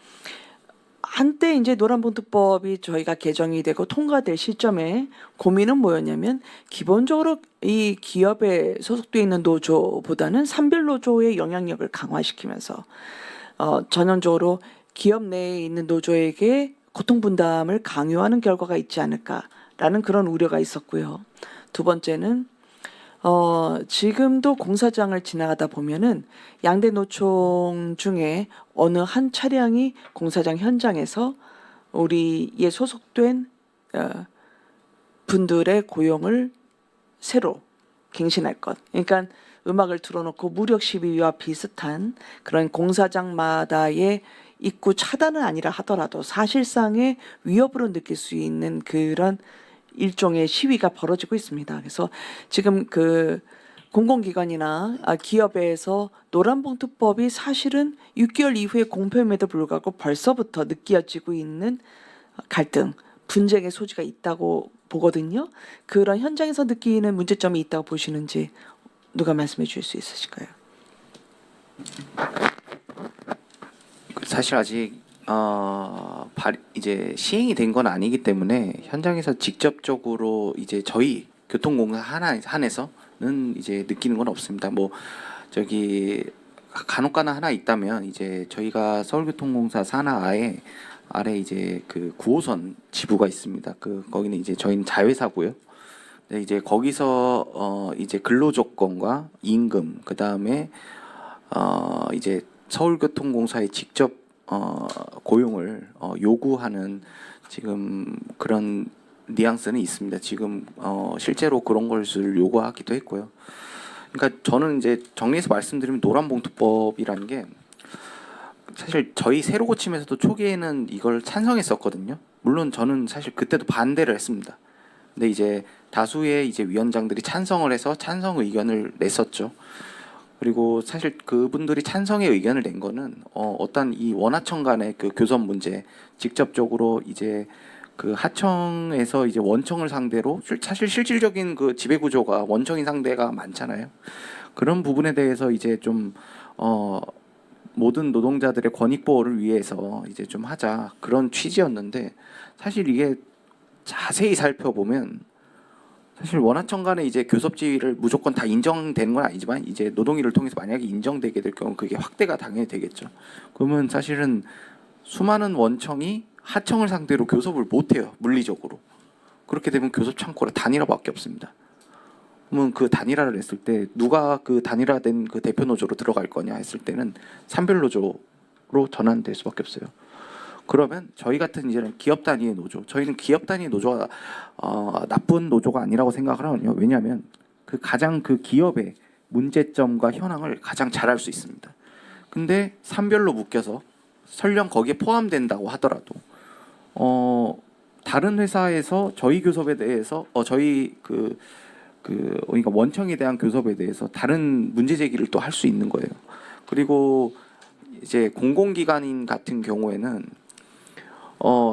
한때 이제 노란봉투법이 저희가 개정이 되고 통과될 시점에 고민은 뭐였냐면, 기본적으로 이 기업에 소속돼 있는 노조보다는 산별 노조의 영향력을 강화시키면서 전형적으로 기업 내에 있는 노조에게 고통 분담을 강요하는 결과가 있지 않을까라는 그런 우려가 있었고요. 두 번째는 지금도 공사장을 지나가다 보면은 양대 노총 중에 어느 한 차량이 공사장 현장에서 우리에 소속된 분들의 고용을 새로 갱신할 것. 그러니까 음악을 틀어놓고 무력 시위와 비슷한 그런 공사장마다의 입구 차단은 아니라 하더라도 사실상의 위협으로 느낄 수 있는 그런 일종의 시위가 벌어지고 있습니다. 그래서 지금 그 공공기관이나 기업에서 노란봉투법이 사실은 6개월 이후에 공표임에도 불구하고 벌써부터 느껴지고 있는 갈등, 분쟁의 소지가 있다고 보거든요. 그런 현장에서 느끼는 문제점이 있다고 보시는지 누가 말씀해 주실 수 있으실까요? 사실 아직 이제 시행이 된 건 아니기 때문에 현장에서 직접적으로 이제 저희 교통공사 한에서는 이제 느끼는 건 없습니다. 뭐 저기 간혹가나 하나 있다면 이제 저희가 서울교통공사 산하 아래 이제 그 9호선 지부가 있습니다. 거기는 이제 저희는 자회사고요. 네, 이제 거기서 이제 근로 조건과 임금, 그 다음에 이제 서울교통공사에 직접 고용을 요구하는 지금 그런 뉘앙스는 있습니다. 지금 실제로 그런 것을 요구하기도 했고요. 그러니까 저는 이제 정리해서 말씀드리면 노란봉투법이라는 게 사실 저희 새로 고침에서도 초기에는 이걸 찬성했었거든요. 물론 저는 사실 그때도 반대를 했습니다. 근데 이제 다수의 이제 위원장들이 찬성을 해서 찬성 의견을 냈었죠. 그리고 사실 그분들이 찬성의 의견을 낸 거는 어떤 이 원하청 간의 그 교섭 문제, 직접적으로 이제 그 하청에서 이제 원청을 상대로 사실 실질적인 그 지배 구조가 원청인 상대가 많잖아요. 그런 부분에 대해서 이제 좀 모든 노동자들의 권익 보호를 위해서 이제 좀 하자, 그런 취지였는데, 사실 이게 자세히 살펴보면 사실 원하청 간의 이제 교섭 지위를 무조건 다 인정되는 건 아니지만, 이제 노동위를 통해서 만약에 인정되게 될 경우 그게 확대가 당연히 되겠죠. 그러면 사실은 수많은 원청이 하청을 상대로 교섭을 못 해요, 물리적으로. 그렇게 되면 교섭 창구가 단일화밖에 없습니다. 그러면 그 단일화를 했을 때 누가 그 단일화된 그 대표 노조로 들어갈 거냐 했을 때는 산별 노조로 전환될 수밖에 없어요. 그러면 저희 같은 이제는 기업 단위의 노조, 저희는 기업 단위의 노조가 나쁜 노조가 아니라고 생각을 하거든요. 왜냐하면 그 가장 그 기업의 문제점과 현황을 가장 잘 알 수 있습니다. 근데 산별로 묶여서 설령 거기에 포함된다고 하더라도 다른 회사에서 저희 교섭에 대해서 저희 그러니까 원청에 대한 교섭에 대해서 다른 문제 제기를 또 할 수 있는 거예요. 그리고 이제 공공기관인 같은 경우에는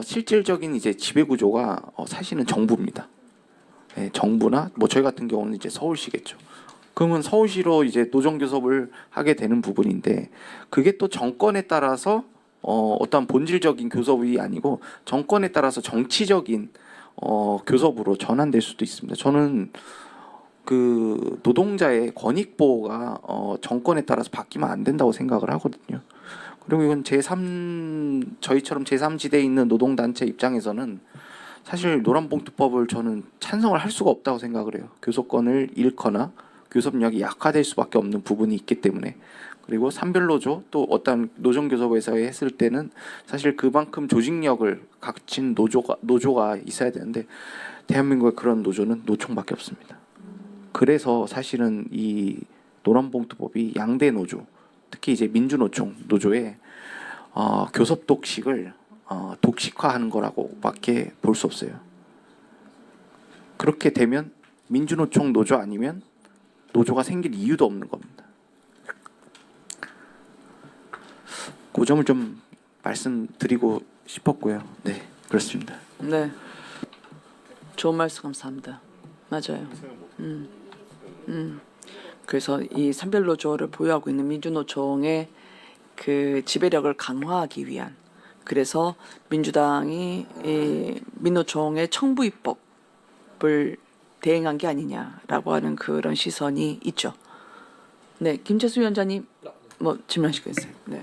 실질적인 이제 지배 구조가 사실은 정부입니다. 네, 정부나 뭐 저희 같은 경우는 이제 서울시겠죠. 그러면 서울시로 이제 노정 교섭을 하게 되는 부분인데, 그게 또 정권에 따라서 어떤 본질적인 교섭이 아니고 정권에 따라서 정치적인 교섭으로 전환될 수도 있습니다. 저는 그 노동자의 권익 보호가 정권에 따라서 바뀌면 안 된다고 생각을 하거든요. 그리고 이건 저희처럼 제3지대에 있는 노동단체 입장에서는 사실 노란봉투법을 저는 찬성을 할 수가 없다고 생각을 해요. 교섭권을 잃거나 교섭력이 약화될 수밖에 없는 부분이 있기 때문에. 그리고 산별노조, 또 어떤 노정교섭에서 했을 때는 사실 그만큼 조직력을 갖춘 노조가 있어야 되는데, 대한민국의 그런 노조는 노총밖에 없습니다. 그래서 사실은 이 노란봉투법이 양대 노조, 특히 이제 민주노총 노조의 교섭 독식을 독식화하는 거라고밖에 볼 수 없어요. 그렇게 되면 민주노총 노조 아니면 노조가 생길 이유도 없는 겁니다. 그 점을 좀 말씀드리고 싶었고요. 네, 그렇습니다. 네. 좋은 말씀 감사합니다. 맞아요. 그래서 이 산별노조를 보유하고 있는 민주노총의 그 지배력을 강화하기 위한, 그래서 민주당이 이 민노총의 청부 입법을 대행한 게 아니냐라고 하는 그런 시선이 있죠. 네, 김재수 위원장님 뭐 질문하실 거 있어요? 네.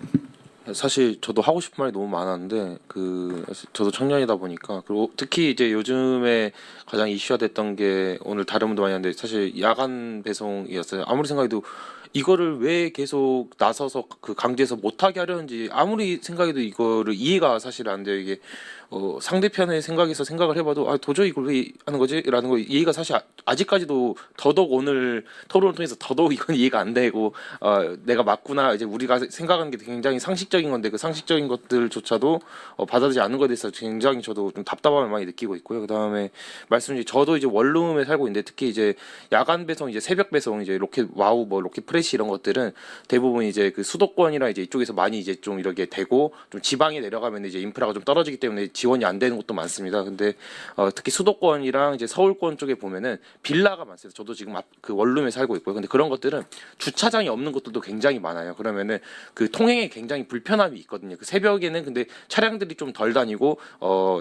사실 저도 하고 싶은 말이 너무 많았는데 저도 청년이다 보니까, 그리고 특히 이제 요즘에 가장 이슈화 됐던 게, 오늘 다른 분도 많이 하는데 사실 야간 배송이었어요. 아무리 생각해도 이거를 왜 계속 나서서 그 강제해서 못하게 하려는지 아무리 생각해도 이거를 이해가 사실 안 돼요. 이게 상대편의 생각에서 생각을 해봐도 도저히 이걸 왜 하는 거지? 라는 거 이해가 사실 아직까지도, 더더욱 오늘 토론을 통해서 더더욱 이건 이해가 안 되고, 내가 맞구나, 이제 우리가 생각하는 게 굉장히 상식적인 건데 그 상식적인 것들조차도 받아들이지 않는 것에 대해서 굉장히 저도 좀 답답함을 많이 느끼고 있고요. 그다음에 말씀드린, 저도 이제 원룸에 살고 있는데 특히 이제 야간 배송, 이제 새벽 배송, 이제 로켓 와우, 뭐 로켓 프레시 이런 것들은 대부분 이제 그 수도권이나 이제 이쪽에서 많이 이제 좀 이렇게 되고, 좀 지방에 내려가면 이제 인프라가 좀 떨어지기 때문에 지원이 안 되는 곳도 많습니다. 근데 특히 수도권이랑 이제 서울권 쪽에 보면은 빌라가 많습니다. 저도 지금 그 원룸에 살고 있고요. 근데 그런 것들은 주차장이 없는 곳들도 굉장히 많아요. 그러면은 그 통행에 굉장히 불편함이 있거든요. 그 새벽에는 근데 차량들이 좀 덜 다니고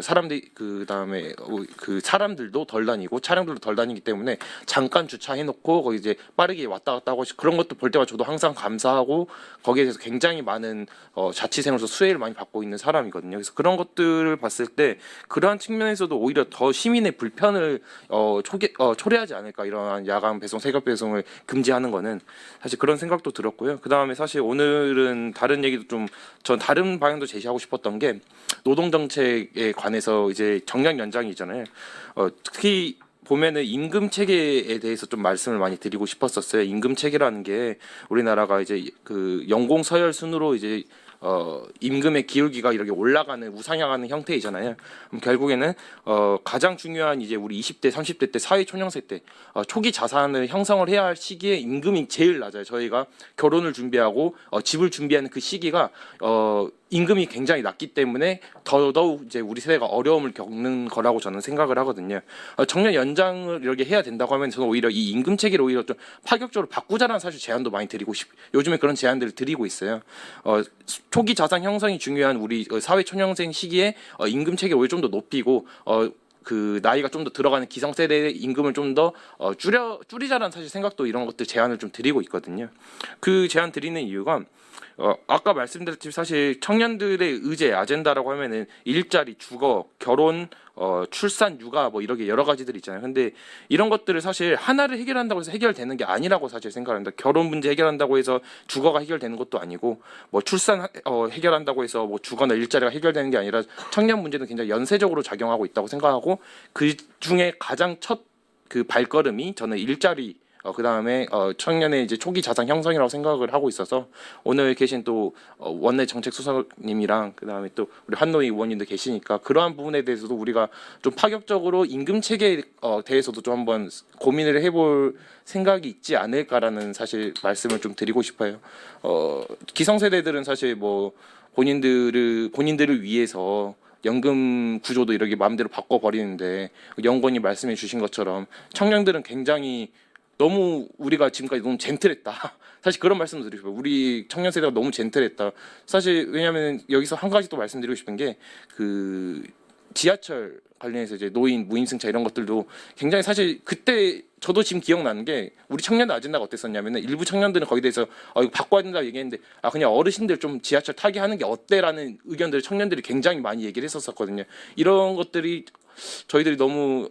사람들이 그다음에 그 사람들도 덜 다니고 차량들도 덜 다니기 때문에 잠깐 주차해 놓고 거기 이제 빠르게 왔다 갔다 하고 그런 것 것도 볼 때마다 저도 항상 감사하고 거기에 대해서 굉장히 많은 자취생으로서 수혜를 많이 받고 있는 사람이거든요. 그래서 그런 것들을 봤을 때 그러한 측면에서도 오히려 더 시민의 불편을 초래하지 않을까, 이러한 야간 배송, 새벽 배송을 금지하는 거는 사실 그런 생각도 들었고요. 그 다음에 사실 오늘은 다른 얘기도 좀 전 다른 방향도 제시하고 싶었던 게 노동 정책에 관해서 이제 정년 연장이잖아요. 특히 보면은 임금 체계에 대해서 좀 말씀을 많이 드리고 싶었었어요. 임금 체계라는 게 우리나라가 이제 그 연공 서열 순으로 이제 임금의 기울기가 이렇게 올라가는 우상향하는 형태이잖아요. 그럼 결국에는 가장 중요한 이제 우리 20대, 30대 때 사회 초년생 때 초기 자산을 형성을 해야 할 시기에 임금이 제일 낮아요. 저희가 결혼을 준비하고 집을 준비하는 그 시기가 임금이 굉장히 낮기 때문에 더더욱 이제 우리 세대가 어려움을 겪는 거라고 저는 생각을 하거든요. 정년 연장을 이렇게 해야 된다고 하면 저는 오히려 이 임금 체계를 오히려 좀 파격적으로 바꾸자라는 사실 제안도 많이 드리고 요즘에 그런 제안들을 드리고 있어요. 초기 자산 형성이 중요한 우리 사회 초년생 시기에 임금 체계를 오히려 좀 더 높이고 그 나이가 좀 더 들어가는 기성세대의 임금을 좀 더 줄이자라는 사실 생각도 이런 것들 제안을 좀 드리고 있거든요. 그 제안 드리는 이유가 아까 말씀드렸듯이 사실 청년들의 의제 아젠다라고 하면은 일자리, 주거, 결혼, 출산, 육아 뭐 이렇게 여러 가지들이 있잖아요. 근데 이런 것들을 사실 하나를 해결한다고 해서 해결되는 게 아니라고 사실 생각합니다. 결혼 문제 해결한다고 해서 주거가 해결되는 것도 아니고 뭐 출산 해결한다고 해서 뭐 주거나 일자리가 해결되는 게 아니라 청년 문제는 굉장히 연쇄적으로 작용하고 있다고 생각하고 그 중에 가장 첫 그 발걸음이 저는 일자리 그 다음에 청년의 이제 초기 자산 형성이라고 생각을 하고 있어서 오늘 계신 또 원내 정책 수석님이랑 그 다음에 또 우리 한노희 의원님도 계시니까 그러한 부분에 대해서도 우리가 좀 파격적으로 임금 체계에 대해서도 좀 한번 고민을 해볼 생각이 있지 않을까라는 사실 말씀을 좀 드리고 싶어요. 기성세대들은 사실 뭐 본인들을 위해서 연금 구조도 이렇게 마음대로 바꿔버리는데 연구원이 말씀해 주신 것처럼 청년들은 굉장히 너무 우리가 지금까지 너무 젠틀했다. 사실 그런 말씀을 드리고 싶어요. 우리 청년 세대가 너무 젠틀했다. 사실 왜냐하면 여기서 한 가지 또 말씀드리고 싶은 게 그 지하철 관련해서 이제 노인 무임승차 이런 것들도 굉장히 사실 그때 저도 지금 기억나는 게 우리 청년들 아젠다가 어땠었냐면은 일부 청년들은 거기에 대해서 이거 바꿔야 된다고 얘기했는데 그냥 어르신들 좀 지하철 타게 하는 게 어때라는 의견들을 청년들이 굉장히 많이 얘기를 했었거든요. 이런 것들이 저희들도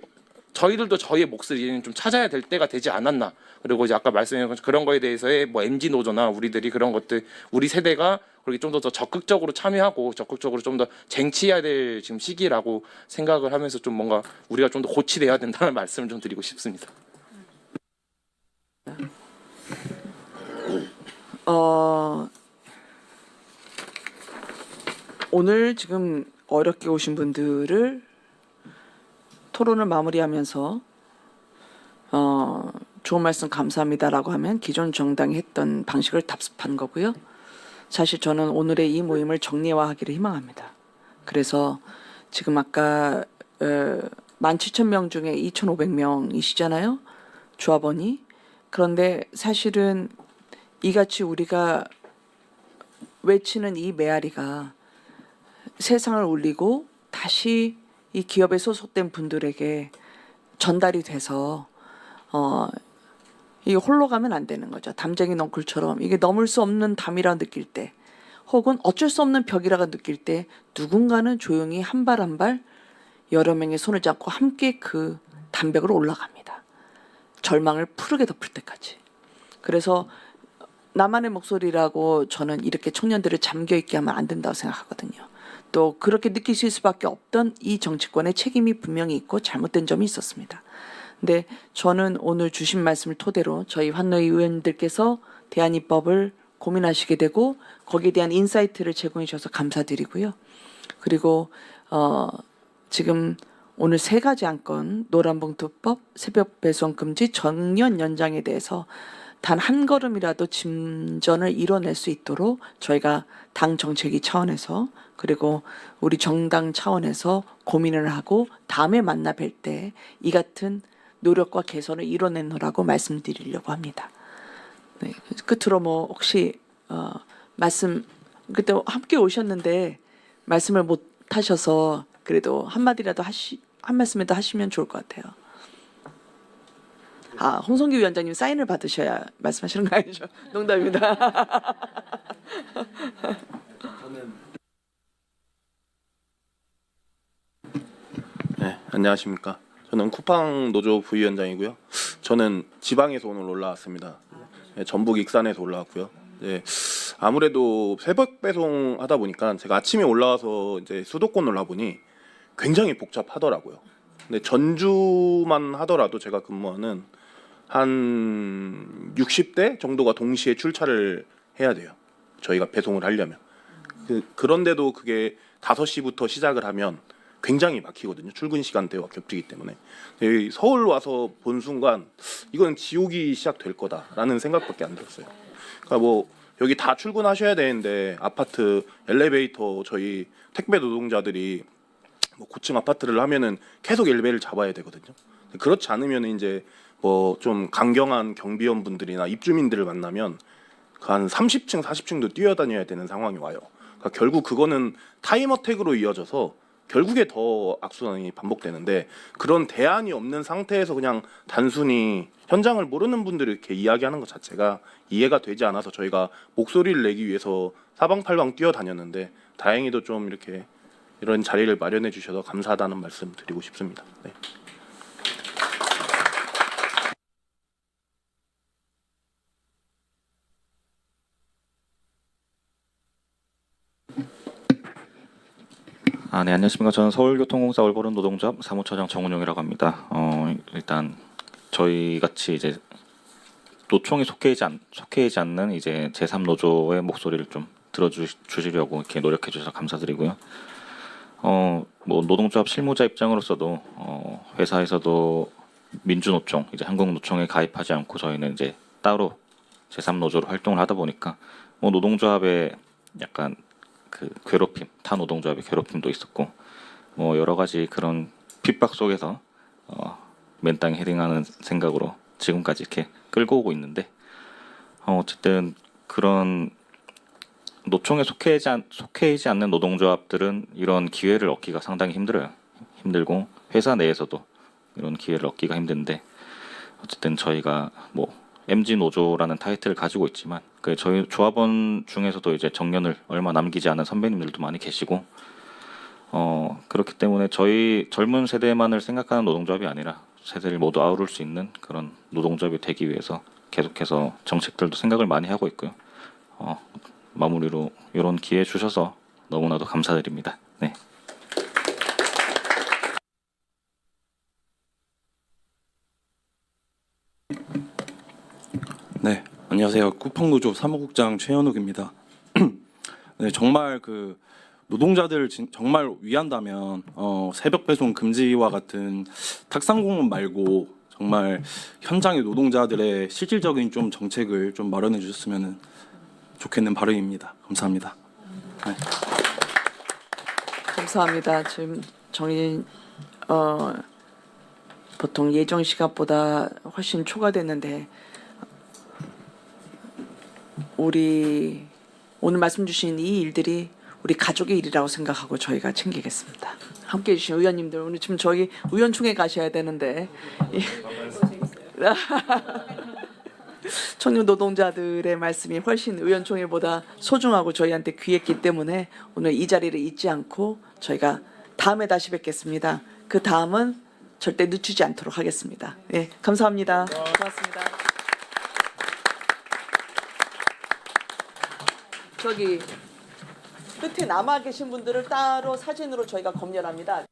저희의 몫을 좀 찾아야 될 때가 되지 않았나. 그리고 이제 아까 말씀해 주신 그런 거에 대해서의 뭐 MZ 노조나 우리들이 그런 것들 우리 세대가 그렇게 좀 더 적극적으로 참여하고 적극적으로 좀 더 쟁취해야 될 지금 시기라고 생각을 하면서 좀 뭔가 우리가 좀 더 고치돼야 된다는 말씀을 좀 드리고 싶습니다. 오늘 지금 어렵게 오신 분들을 토론을 마무리하면서 좋은 말씀 감사합니다라고 하면 기존 정당이 했던 방식을 답습한 거고요. 사실 저는 오늘의 이 모임을 정례화하기를 희망합니다. 그래서 지금 아까 17,000명 중에 2,500명이시잖아요. 조합원이. 그런데 사실은 이같이 우리가 외치는 이 메아리가 세상을 울리고 다시 이 기업에 소속된 분들에게 전달이 돼서 이게 홀로 가면 안 되는 거죠. 담쟁이 넝쿨처럼 이게 넘을 수 없는 담이라 느낄 때 혹은 어쩔 수 없는 벽이라고 느낄 때 누군가는 조용히 한 발 한 발 여러 명의 손을 잡고 함께 그 담벽으로 올라갑니다. 절망을 푸르게 덮을 때까지. 그래서 나만의 목소리라고 저는 이렇게 청년들을 잠겨있게 하면 안 된다고 생각하거든요. 또 그렇게 느끼실 수밖에 없던 이 정치권의 책임이 분명히 있고 잘못된 점이 있었습니다. 근데 저는 오늘 주신 말씀을 토대로 저희 환노위 의원들께서 대안입법을 고민하시게 되고 거기에 대한 인사이트를 제공해 주셔서 감사드리고요. 그리고 지금 오늘 3가지 안건 노란봉투법, 새벽 배송 금지, 정년 연장에 대해서 단 한 걸음이라도 진전을 이뤄낼 수 있도록 저희가 당 정책위 차원에서 그리고 우리 정당 차원에서 고민을 하고 다음에 만나 뵐 때 이 같은 노력과 개선을 이뤄내노라고 말씀드리려고 합니다. 네, 끝으로 뭐 혹시 말씀 그때 함께 오셨는데 말씀을 못 하셔서 그래도 한 말씀이라도 하시면 좋을 것 같아요. 홍성기 위원장님 사인을 받으셔야 말씀하시는 거 아니죠? 농담입니다. 네, 안녕하십니까. 저는 쿠팡 노조 부위원장이고요. 저는 지방에서 오늘 올라왔습니다. 네, 전북 익산에서 올라왔고요. 네, 아무래도 새벽 배송 하다 보니까 제가 아침에 올라와서 이제 수도권 올라보니 굉장히 복잡하더라고요. 근데 전주만 하더라도 제가 근무하는 한 60대 정도가 동시에 출차를 해야 돼요. 저희가 배송을 하려면. 그런데도 그게 5시부터 시작을 하면 굉장히 막히거든요. 출근 시간대와 겹치기 때문에. 서울 와서 본 순간 이건 지옥이 시작될 거다라는 생각밖에 안 들었어요. 그러니까 뭐 여기 다 출근하셔야 되는데 아파트 엘리베이터 저희 택배 노동자들이 뭐 고층 아파트를 하면은 계속 엘리베이터를 잡아야 되거든요. 그렇지 않으면 이제 뭐 좀 강경한 경비원 분들이나 입주민들을 만나면 한 30층, 40층도 뛰어다녀야 되는 상황이 와요. 그러니까 결국 그거는 타임어택으로 이어져서 결국에 더 악순환이 반복되는데 그런 대안이 없는 상태에서 그냥 단순히 현장을 모르는 분들이 이렇게 이야기하는 것 자체가 이해가 되지 않아서 저희가 목소리를 내기 위해서 사방팔방 뛰어다녔는데 다행히도 좀 이렇게 이런 자리를 마련해 주셔서 감사하다는 말씀 드리고 싶습니다. 네. 네, 안녕하십니까. 저는 서울교통공사 올바른 노동조합 사무처장 정운용이라고 합니다. 일단 저희 같이 이제 노총에 속해 있지 않는 이제 제3노조의 목소리를 좀 들어주시려고 이렇게 노력해 주셔서 감사드리고요. 뭐 노동조합 실무자 입장으로서도 회사에서도 민주노총, 이제 한국노총에 가입하지 않고 저희는 이제 따로 제3노조로 활동을 하다 보니까 뭐 노동조합의 약간 그 괴롭힘, 타 노동조합의 괴롭힘도 있었고 뭐 여러 가지 그런 핍박 속에서 맨땅에 헤딩하는 생각으로 지금까지 이렇게 끌고 오고 있는데 어쨌든 그런 노총에 속해 있지 않는 노동조합들은 이런 기회를 얻기가 상당히 힘들고 회사 내에서도 이런 기회를 얻기가 힘든데 어쨌든 저희가 뭐 MG 노조라는 타이틀을 가지고 있지만 그 저희 조합원 중에서도 이제 정년을 얼마 남기지 않은 선배님들도 많이 계시고 그렇기 때문에 저희 젊은 세대만을 생각하는 노동조합이 아니라 세대를 모두 아우를 수 있는 그런 노동조합이 되기 위해서 계속해서 정책들도 생각을 많이 하고 있고요. 마무리로 이런 기회 주셔서 너무나도 감사드립니다. 네. 네, 안녕하세요. 쿠팡노조 사무국장 최현욱입니다. 네, 정말 그 노동자들 정말 위한다면 새벽 배송 금지와 같은 탁상공문 말고 정말 현장의 노동자들의 실질적인 좀 정책을 좀 마련해 주셨으면 좋겠는 바람입니다. 감사합니다. 네. 감사합니다. 지금 보통 예정 시간보다 훨씬 초과됐는데 우리 오늘 말씀 주신 이 일들이 우리 가족의 일이라고 생각하고 저희가 챙기겠습니다. 함께해 주신 의원님들 오늘 지금 저희 의원총회 가셔야 되는데 청년 노동자들의 말씀이 훨씬 의원총회보다 소중하고 저희한테 귀했기 때문에 오늘 이 자리를 잊지 않고 저희가 다음에 다시 뵙겠습니다. 그 다음은 절대 늦추지 않도록 하겠습니다. 네, 감사합니다. 고맙습니다. 저기 끝에 남아 계신 분들을 따로 사진으로 저희가 검열합니다.